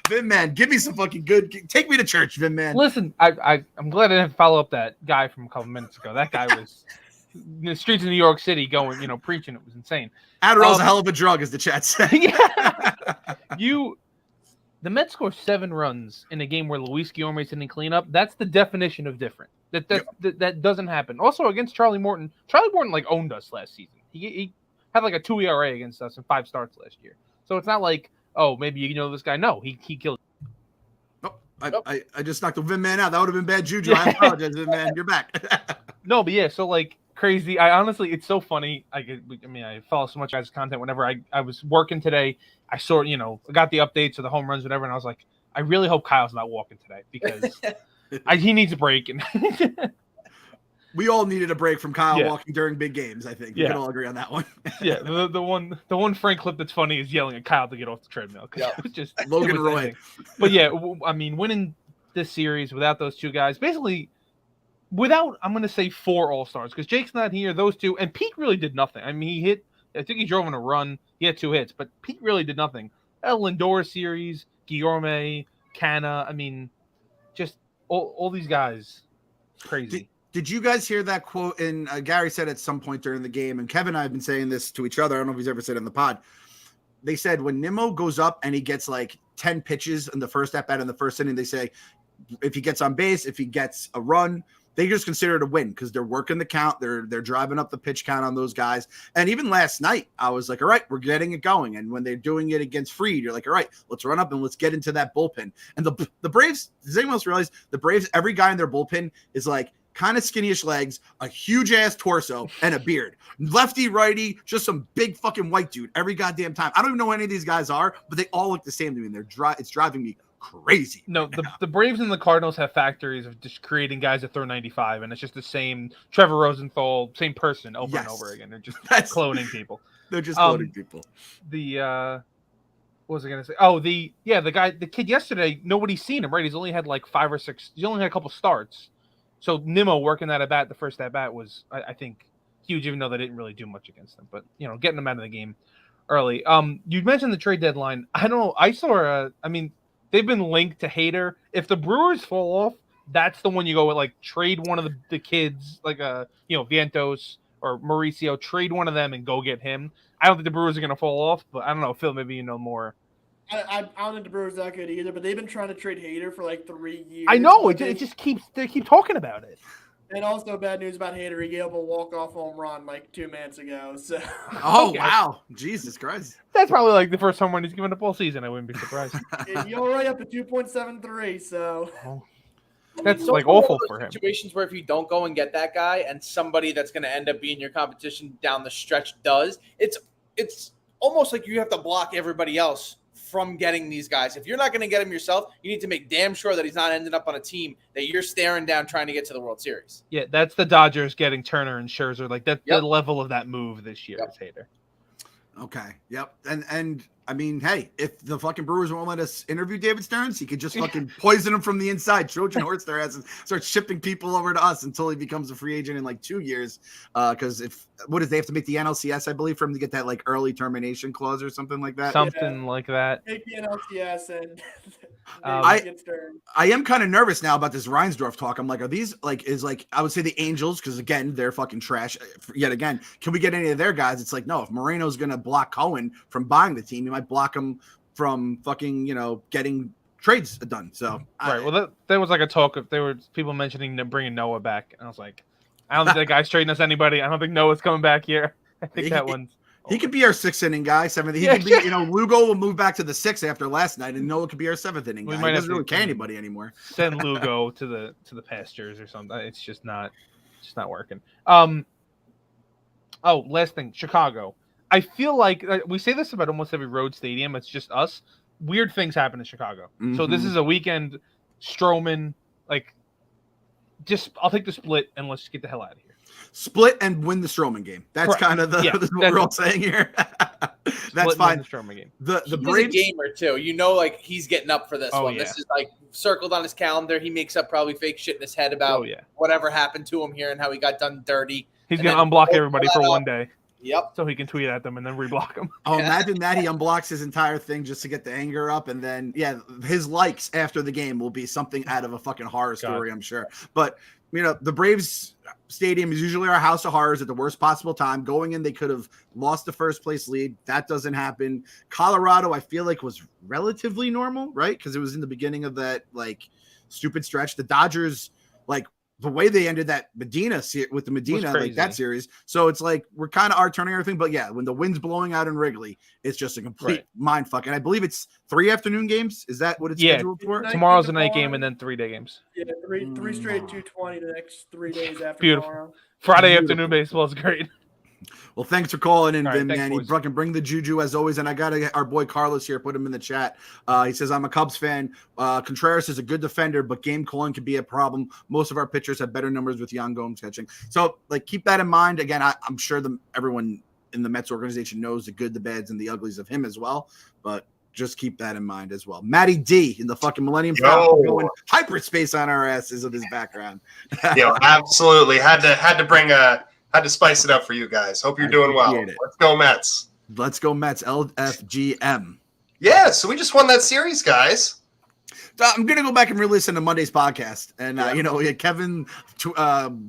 Vin Man, give me some fucking good. Take me to church, Vin Man. Listen, I'm glad I didn't follow up that guy from a couple minutes ago. That guy was in the streets of New York City going, preaching. It was insane. Adderall's a hell of a drug, as the chat said. Yeah. The Mets scored 7 runs in a game where Luis Guillorme's hitting cleanup. That's the definition of different. That doesn't happen. Also against Charlie Morton. Charlie Morton owned us last season. He had a 2 ERA against us in 5 starts last year. So it's not like, oh, maybe this guy. No, he killed. Oh, I just knocked the Vin Man out. That would have been bad juju. I apologize, Vin Man. You're back. No, but yeah. So crazy. I honestly, it's so funny. I follow so much guys' content. Whenever I was working today, I saw got the updates of the home runs, whatever, and I was like, I really hope Kyle's not walking today because he needs a break. And we all needed a break from Kyle walking during big games. I think we can all agree on that one. Yeah, the one Frank clip that's funny is yelling at Kyle to get off the treadmill. It was just Logan Roy. But yeah, I mean, winning this series without those two guys, basically. Without, I'm going to say 4 All-Stars because Jake's not here, those two, and Pete really did nothing. I mean, I think he drove in a run. He had 2 hits, but Pete really did nothing. Lindor series, Guillorme, Canha, I mean, just all these guys, crazy. Did you guys hear that quote? And Gary said at some point during the game, and Kevin and I have been saying this to each other. I don't know if he's ever said it in the pod. They said when Nimmo goes up and he gets 10 pitches in the first at-bat in the first inning, they say if he gets on base, if he gets a run, they just consider it a win because they're working the count. They're driving up the pitch count on those guys. And even last night, I was like, all right, we're getting it going. And when they're doing it against Fried, you're like, all right, let's run up and let's get into that bullpen. And the Braves, does anyone else realize the Braves, every guy in their bullpen is like kind of skinny-ish legs, a huge-ass torso, and a beard. Lefty, righty, just some big fucking white dude every goddamn time. I don't even know who any of these guys are, but they all look the same to me. And it's driving me crazy. No, the Braves and the Cardinals have factories of just creating guys that throw 95, and it's just the same Trevor Rosenthal, same person over and over again. They're just cloning people. They're just cloning people. What was I gonna say? Oh, the kid yesterday, nobody's seen him, right? He's only had like 5 or 6. He's only had a couple starts. So Nimmo working that at bat, the first at bat was, I think, huge, even though they didn't really do much against them. But getting them out of the game early. You mentioned the trade deadline. I don't know. I saw they've been linked to Hader. If the Brewers fall off, that's the one you go with. Like trade one of the kids, like Vientos or Mauricio. Trade one of them and go get him. I don't think the Brewers are going to fall off, but I don't know, Phil. Maybe you know more. I don't think the Brewers that good either, but they've been trying to trade Hader for like 3 years. I know it just they keep talking about it. And also bad news about Hader. He gave up a walk-off home run like 2 minutes ago. So. Oh, okay. Wow. Jesus Christ. That's probably like the first home run he's given up all season. I wouldn't be surprised. You're already up to 2.73, so. That's like awful for him. Situations where if you don't go and get that guy and somebody that's going to end up being your competition down the stretch does, it's almost like you have to block everybody else from getting these guys. If you're not going to get him yourself, you need to make damn sure that he's not ending up on a team that you're staring down trying to get to the World Series. Yeah, that's the Dodgers getting Turner and Scherzer. Like that's the level of that move this year is Hader. Okay. Yep. And I mean, hey, if the fucking Brewers won't let us interview David Stearns, he could just fucking poison him from the inside, Trojan horse their ass, and start shipping people over to us until he becomes a free agent in like 2 years. Because they have to make the NLCS, I believe, for him to get that like early termination clause or something like that. Something like that. Take the NLCS and I am kind of nervous now about this Reinsdorf talk. I'm like, are these I would say the Angels, because again, they're fucking trash yet again. Can we get any of their guys? It's like, no, if Moreno's going to block Cohen from buying the team, he might block him from fucking, getting trades done. So, right. Well, there was like a talk of there were people mentioning bringing Noah back. And I was like, I don't think that guy's trading us anybody. I don't think Noah's coming back here. I think that one's. He could be our 6th inning guy, 7th. He could be, Lugo will move back to the 6th after last night, and Noah could be our 7th inning guy. He doesn't really care anybody anymore. Send Lugo to the pastures or something. It's just not working. Last thing, Chicago. I feel like we say this about almost every road stadium. It's just us. Weird things happen in Chicago. Mm-hmm. So this is a weekend. Stroman, I'll take the split and let's get the hell out of here. Split and win the Stroman game. That's kind of what we're all saying here. That's fine. The Stroman game. The Braves, a gamer too. He's getting up for this one. Yeah. This is circled on his calendar. He makes up probably fake shit in his head about whatever happened to him here and how he got done dirty. He's gonna unblock everybody for one day. Yep. So he can tweet at them and then reblock them. Oh, imagine that he unblocks his entire thing just to get the anger up, and then his likes after the game will be something out of a fucking horror story, I'm sure. But the Braves stadium is usually our house of horrors at the worst possible time. Going in, they could have lost the first place lead. That doesn't happen. Colorado, I feel like, was relatively normal, right? Because it was in the beginning of that stupid stretch. The Dodgers, the way they ended that Medina that series. So it's like we're kind of turning everything. But when the wind's blowing out in Wrigley, it's just a complete mind fuck. And I believe it's 3 afternoon games. Is that what it's scheduled for? Tomorrow's a night game and then 3-day games. Yeah, three straight 2:20 the next 3 days after Beautiful. tomorrow. Friday afternoon baseball is great. Well, thanks for calling in, Vin, thanks, man. boys. You fucking bring the juju as always. And I got to get our boy Carlos here, put him in the chat. He says, I'm a Cubs fan. Contreras is a good defender, but game calling can be a problem. Most of our pitchers have better numbers with Yan Gomes catching. So, keep that in mind. Again, I'm sure everyone in the Mets organization knows the good, the bads, and the uglies of him as well. But just keep that in mind as well. Matty D in the fucking Millennium Falcon going hyperspace on our asses with his background. Absolutely. Had to spice it up for you guys. Hope you're doing well. Let's go Mets. Let's go Mets. LFGM. Yeah, so we just won that series, guys. I'm going to go back and re-listen to Monday's podcast. And, we had Kevin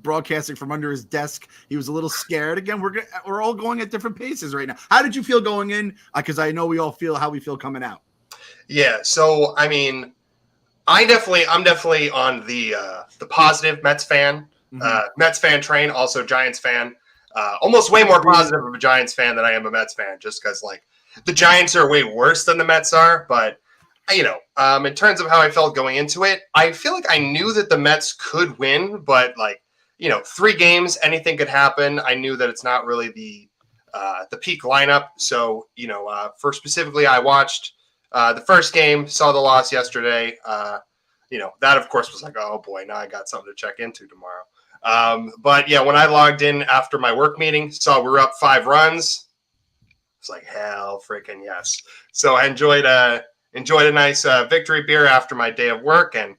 broadcasting from under his desk. He was a little scared. Again, we're all going at different paces right now. How did you feel going in? Because I know we all feel how we feel coming out. Yeah, so, I mean, I'm definitely on the positive Mets fan. Mets fan train, also Giants fan. Almost way more positive of a Giants fan than I am a Mets fan, just because like the Giants are way worse than the Mets are. But in terms of how I felt going into it, I feel like I knew that the Mets could win, but like 3 games, anything could happen. I knew that it's not really the peak lineup. So for specifically, I watched the first game, saw the loss yesterday. That of course was like, oh boy, now I got something to check into tomorrow. But yeah, when I logged in after my work meeting, saw we were up 5 runs. It's like, hell freaking yes. So I enjoyed a nice victory beer after my day of work, and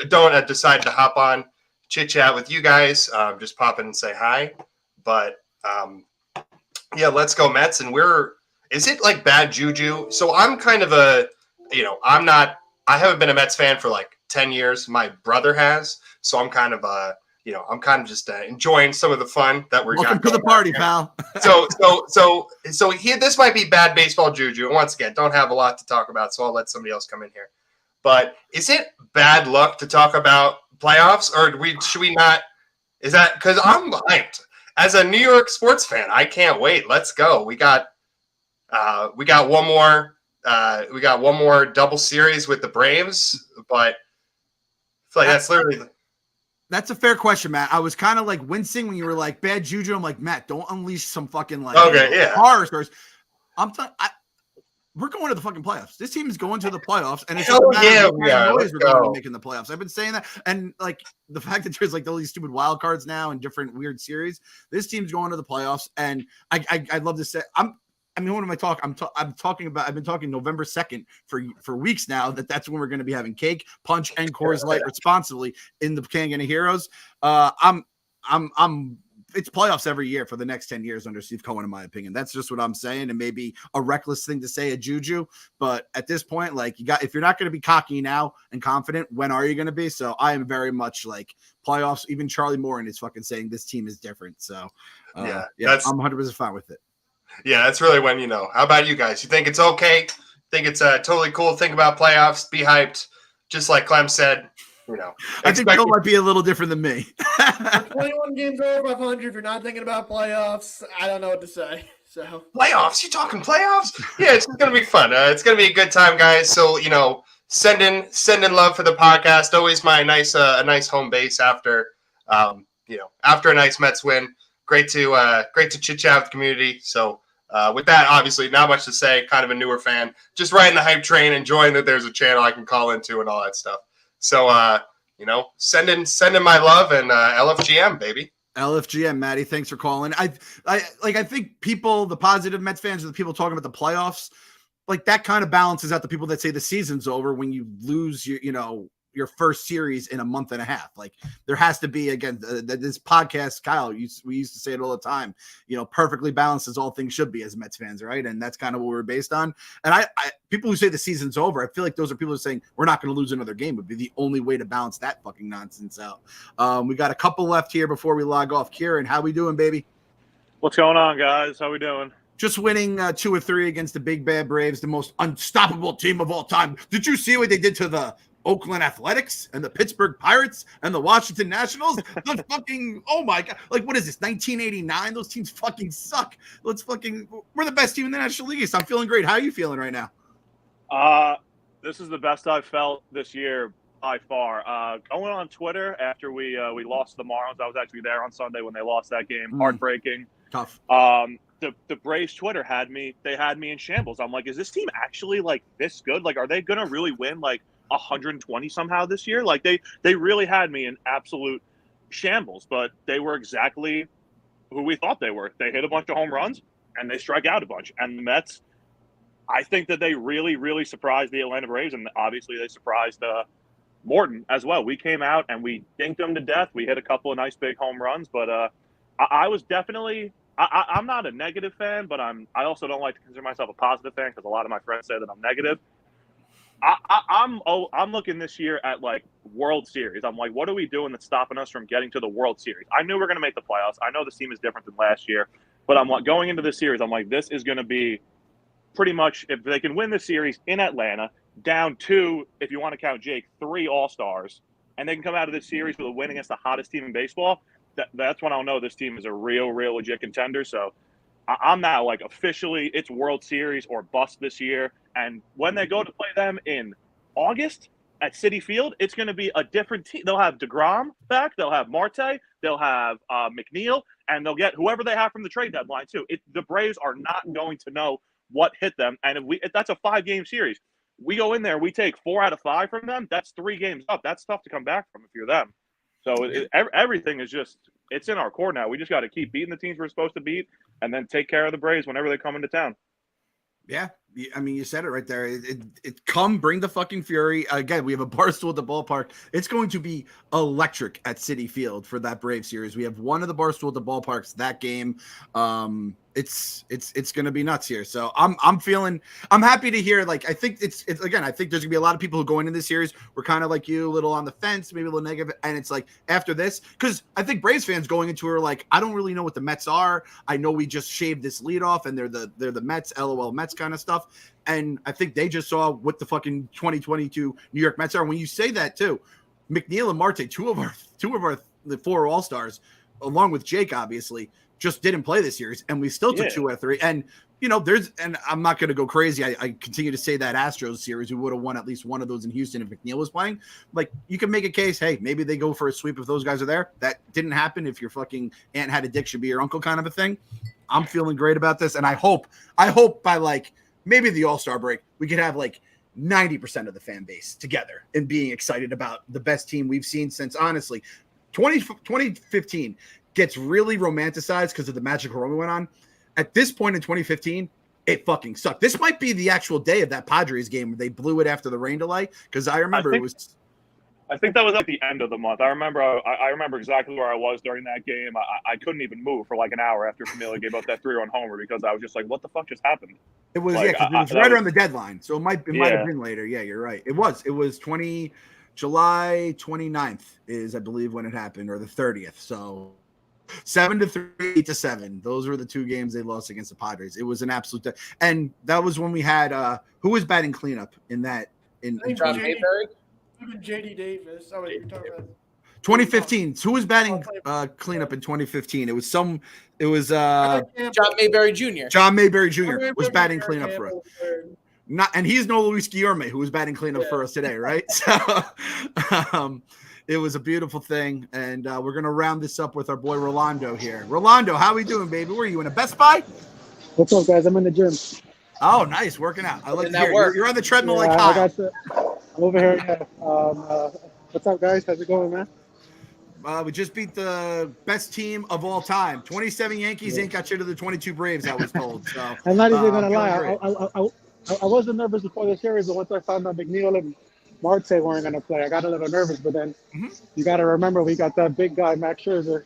don't decide to hop on chit chat with you guys. Just pop in and say hi. But let's go Mets. And is it like bad juju? So I'm kind of I haven't been a Mets fan for like 10 years. My brother has. So I'm kind of just enjoying some of the fun that we're welcome to the party, pal. So this might be bad baseball juju. And once again, don't have a lot to talk about, so I'll let somebody else come in here. But is it bad luck to talk about playoffs, or should we not? Is that because I'm hyped as a New York sports fan? I can't wait. Let's go. We got one more. We got one more double series with the Braves, but I feel like that's literally. That's a fair question, Matt. I was kind of like wincing when you were like bad juju. I'm like, Matt, don't unleash some fucking like horror stories. We're going to the fucking playoffs. This team is going to the playoffs, and it's just a matter of noise we're going to be making the playoffs. I've been saying that, and like the fact that there's like all these stupid wild cards now and different weird series. This team's going to the playoffs, and I'd love to say what am I talking? I'm talking about. I've been talking November 2nd for weeks now. That's when we're going to be having cake, punch, and Coors Light responsibly in the Canha Heroes. It's playoffs every year for the next 10 years under Steve Cohen, in my opinion. That's just what I'm saying, and maybe a reckless thing to say, a juju. But at this point, like if you're not going to be cocky now and confident, when are you going to be? So I am very much like playoffs. Even Charlie Morton is fucking saying this team is different. So I'm 100% fine with it. Yeah, that's really when How about you guys? You think it's okay? Think it's totally cool? Think about playoffs. Be hyped, just like Clem said. I think Bill might be a little different than me. 21 games over 500. If you're not thinking about playoffs, I don't know what to say. So playoffs? You talking playoffs? Yeah, it's gonna be fun. It's gonna be a good time, guys. So send in love for the podcast. Always my nice home base after after a nice Mets win. Great to chit chat with the community. So with that, obviously not much to say. Kind of a newer fan, just riding the hype train, enjoying that there's a channel I can call into and all that stuff. So, send in my love and LFGM, baby. LFGM, Maddie, thanks for calling. I think people, the positive Mets fans, are the people talking about the playoffs. Like that kind of balances out the people that say the season's over when you lose your first series in a month and a half. Like there has to be, again, this podcast, Kyle, we used to say it all the time, perfectly balanced as all things should be as Mets fans, right? And that's kind of what we're based on. And I people who say the season's over, I feel like those are people who are saying we're not going to lose another game would be the only way to balance that fucking nonsense out. We got a couple left here before we log off. Kieran, how we doing, baby? What's going on, guys? How we doing? Just winning 2 or 3 against the Big Bad Braves, the most unstoppable team of all time. Did you see what they did to the Oakland Athletics and the Pittsburgh Pirates and the Washington Nationals? The fucking, oh my God. Like, what is this, 1989? Those teams fucking suck. We're the best team in the National League East. I'm feeling great. How are you feeling right now? This is the best I've felt this year by far. Going on Twitter after we lost the Marlins. I was actually there on Sunday when they lost that game. Heartbreaking. Tough. The Braves Twitter had me in shambles. I'm like, is this team actually like this good? Like, are they going to really win like 120 somehow this year? Like they really had me in absolute shambles, but they were exactly who we thought they were. They hit a bunch of home runs and they strike out a bunch. And the Mets, I think that they really, really surprised the Atlanta Braves, and obviously they surprised Morton as well. We came out and we dinked them to death. We hit a couple of nice big home runs, but I was definitely I'm not a negative fan, but I also don't like to consider myself a positive fan because a lot of my friends say that I'm negative. I'm looking this year at like World Series. I'm like, what are we doing that's stopping us from getting to the World Series? I knew we were going to make the playoffs. I know this team is different than last year, but I'm like going into this series. I'm like, this is going to be pretty much, if they can win this series in Atlanta, down 2, if you want to count Jake, 3 All-Stars, and they can come out of this series with a win against the hottest team in baseball, that's when I'll know this team is a real legit contender. So I'm now like officially it's World Series or bust this year. And when they go to play them in August at Citi Field, it's going to be a different team. They'll have DeGrom back. They'll have Marte. They'll have McNeil. And they'll get whoever they have from the trade deadline, too. The Braves are not going to know what hit them. And if that's a 5-game series. We go in there, we take 4 out of 5 from them. That's 3 games up. That's tough to come back from if you're them. So everything is just – it's in our core now. We just got to keep beating the teams we're supposed to beat and then take care of the Braves whenever they come into town. Yeah, I mean, you said it right there. It come bring the fucking fury. Again, we have a Barstool at the ballpark. It's going to be electric at Citi Field for that Brave series. We have one of the Barstool at the ballparks that game. It's going to be nuts here. So I'm happy to hear. Like, I think it's again, I think there's gonna be a lot of people who go into this series. We're kind of like you, a little on the fence, maybe a little negative. And it's like after this, because I think Braves fans going into it are like, I don't really know what the Mets are. I know we just shaved this lead off and they're the Mets, LOL Mets kind of stuff. And I think they just saw what the fucking 2022 New York Mets are. And when you say that too, McNeil and Marte, two of our the 4 All-Stars, along with Jake, obviously, just didn't play this series, and we still took 2 out of 3. And and I'm not going to go crazy. I continue to say that Astros series, we would have won at least one of those in Houston if McNeil was playing. Like, you can make a case, hey, maybe they go for a sweep if those guys are there. That didn't happen. If your fucking aunt had a dick, should be your uncle kind of a thing. I'm feeling great about this, and I hope by like maybe the All-Star break, we could have like 90% of the fan base together and being excited about the best team we've seen since, honestly, 2015 gets really romanticized because of the magic Roma went on. At this point in 2015, it fucking sucked. This might be the actual day of that Padres game where they blew it after the rain delay, because I remember I think that was at the end of the month. I remember exactly where I was during that game. I couldn't even move for like an hour after Familia gave up that 3-run homer because I was just like, what the fuck just happened? It was, like, it was right around the deadline. So it might have been later. Yeah, you're right. It was July 29th is, I believe, when it happened, or the 30th. So 7-3, 8-7. Those were the 2 games they lost against the Padres. It was an absolute and that was when we had who was batting cleanup in that in John Mayberry? JD Davis. Oh, wait, you're talking about 2015. So who was batting cleanup in 2015? It was John Mayberry Jr. John Mayberry Jr. was batting cleanup for us. And he's no Luis Guillorme, who was batting cleanup for us today, right? So it was a beautiful thing, and we're gonna round this up with our boy Rolando here. Rolando, how we doing, baby? Where are you in a Best Buy? What's up, guys? I'm in the gym. Oh, nice, working out. I like to hear. You're on the treadmill like Kyle. I'm over here. Yeah. What's up, guys? How's it going, man? We just beat the best team of all time. 27 Yankees ain't got shit of the 22 Braves, I was told. So I'm not even gonna lie. I wasn't nervous before the series, but once I found out McNeil and Marte weren't gonna play, I got a little nervous. But then you got to remember, we got that big guy Max Scherzer,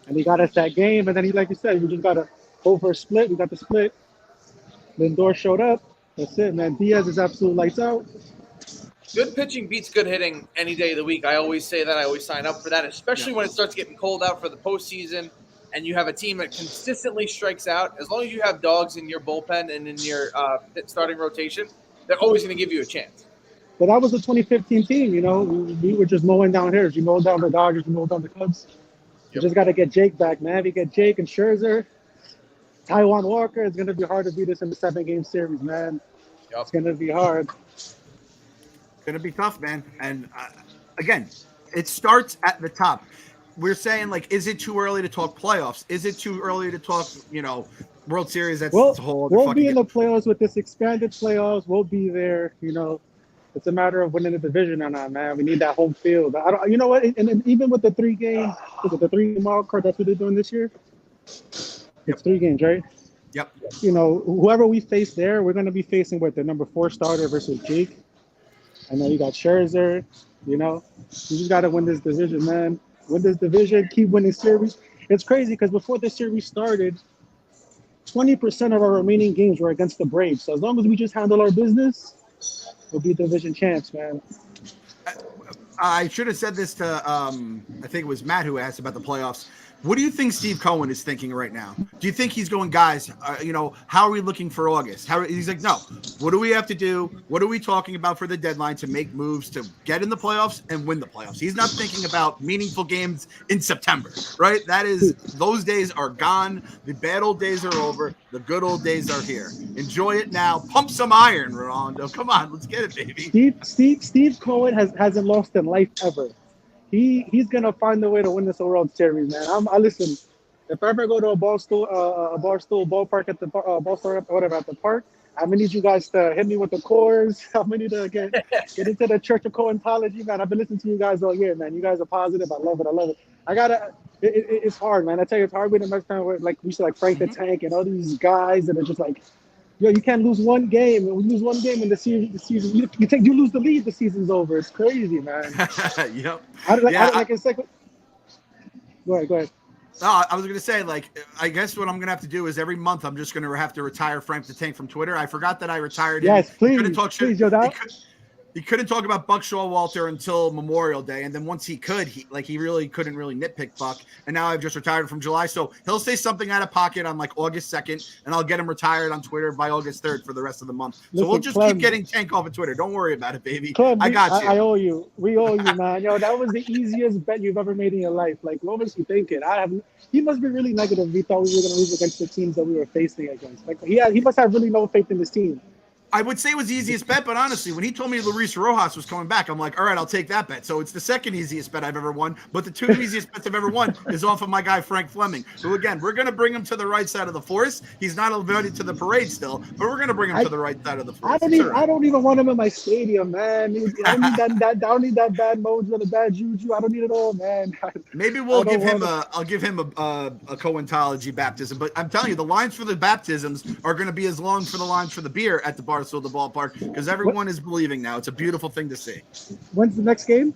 and he got us that game. And then he, like you said, we just got to go for a split. We got the split. Lindor showed up. That's it, man. Diaz is absolute lights out. Good pitching beats good hitting any day of the week. I always say that. I always sign up for that, especially when it starts getting cold out for the postseason and you have a team that consistently strikes out. As long as you have dogs in your bullpen and in your starting rotation, they're always going to give you a chance. But that was the 2015 team, We were just mowing down hitters. You mowed down the Dodgers, you mowed down the Cubs. You just got to get Jake back, man. If you get Jake and Scherzer, Taijuan Walker, it's going to be hard to beat this in the 7-game series, man. Yep. It's going to be hard. Going to be tough, man. And again, it starts at the top. We're saying, like, is it too early to talk playoffs? Is it too early to talk, World Series? That's a whole other we'll be in the playoffs with this expanded playoffs. We'll be there, It's a matter of winning the division or not, man. We need that home field. You know what? And even with the 3-game, the 3-game wild card, that's what they're doing this year. It's 3 games, right? Yep. Whoever we face there, we're going to be facing with the number 4 starter versus Jake. And then you got Scherzer. You just got to win this division, man. Win this division, keep winning series. It's crazy because before the series started, 20% of our remaining games were against the Braves. So as long as we just handle our business, we'll be division champs, man. I should have said this to, I think it was Matt who asked about the playoffs. What do you think Steve Cohen is thinking right now? Do you think he's going, guys, how are we looking for August? He's like, no, what do we have to do? What are we talking about for the deadline to make moves to get in the playoffs and win the playoffs? He's not thinking about meaningful games in September, right? Those days are gone. The bad old days are over. The good old days are here. Enjoy it now. Pump some iron, Rolando. Come on, let's get it, baby. Steve Cohen hasn't lost in life ever. He's gonna find a way to win this World Series, man. I listen. If I ever go to a Barstool ballpark at the Barstool whatever at the park, I'm gonna need you guys to hit me with the Coors. I'm gonna need to get into the Church of Coentology, man. I've been listening to you guys all year, man. You guys are positive. I love it. It's hard, man. I tell you, it's hard with the Mets fan. Like we see, like Frank the Tank and all these guys that are just like, yo, you can't lose one game. And we lose one game in the season. You lose the lead, the season's over. It's crazy, man. Yep. Go ahead. No, I was going to say, I guess what I'm going to have to do is every month I'm just going to have to retire Frank the Tank from Twitter. I forgot that I retired him. Yes, please. He couldn't talk about Buck Showalter until Memorial Day, and then once he could, he really couldn't nitpick Buck. And now I've just retired from July, so he'll say something out of pocket on August 2nd, and I'll get him retired on Twitter by August 3rd for the rest of the month. So we'll just keep getting Tank off of Twitter. Don't worry about it, baby. Clem, I got you. I owe you. We owe you, man. Yo, that was the easiest bet you've ever made in your life. What was he thinking? He must be really negative. He thought we were going to lose against the teams that we were facing against. He must have really no faith in this team. I would say it was the easiest bet, but honestly, when he told me Luis Rojas was coming back, I'm like, all right, I'll take that bet. So it's the second easiest bet I've ever won, but the two easiest bets I've ever won is off of my guy Frank Fleming. So again, we're going to bring him to the right side of the force. He's not invited to the parade still, but we're going to bring him to the right side of the force. I don't even want him in my stadium, man. I don't need that bad mojo or the bad juju. I don't need it all, man. Maybe I'll give him a Coentology baptism, but I'm telling you, the lines for the baptisms are going to be as long for the lines for the beer at the Barstool, the ballpark, because everyone is believing now. It's a beautiful thing to see. When's the next game?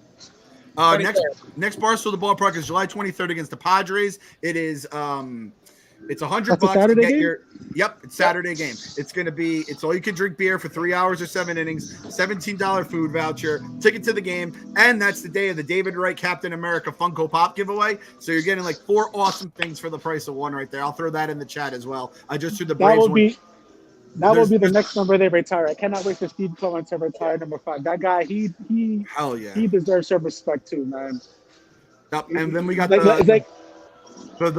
Next Barstool, the ballpark is July 23rd against the Padres. It is it's $100 to get game? It's Saturday game. It's all you can drink beer for 3 hours or 7 innings, $17 food voucher, ticket to the game, and that's the day of the David Wright Captain America Funko Pop giveaway. So you're getting 4 awesome things for the price of one right there. I'll throw that in the chat as well. I just threw the Braves one. That will be the next number they retire. I cannot wait for Steve Cohen to retire number 5. That guy, he deserves some respect too, man. Yep. And then we got the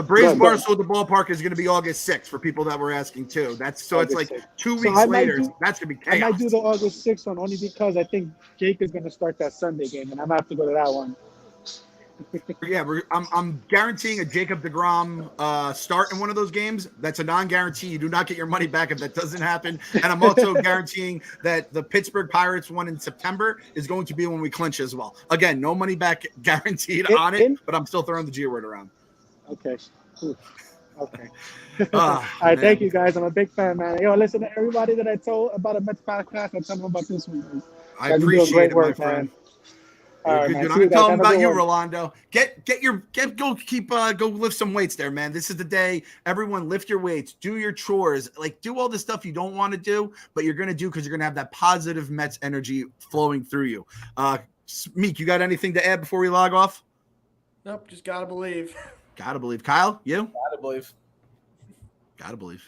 Braves Barstool, the ballpark is going to be August 6th for people that were asking too. It's 2 weeks later. That's going to be chaos. I might do the August 6th one only because I think Jake is going to start that Sunday game, and I'm going to have to go to that one. Yeah, I'm guaranteeing a Jacob deGrom start in one of those games. That's a non-guarantee. You do not get your money back if that doesn't happen. And I'm also guaranteeing that the Pittsburgh Pirates one in September is going to be when we clinch as well. Again, no money back guaranteed on it, but I'm still throwing the G word around. Okay. Okay. All right, thank you guys. I'm a big fan, man. Yo, listen to everybody that I told about a Mets podcast. I tell them about this one. I appreciate it, my friend. Right, I'm gonna tell them about you, Rolando. Go lift some weights there, man. This is the day. Everyone lift your weights, do your chores, do all the stuff you don't want to do, but you're gonna do because you're gonna have that positive Mets energy flowing through you. Meek, you got anything to add before we log off? Nope, just gotta believe. Gotta believe. Kyle, you? Gotta believe. Gotta believe.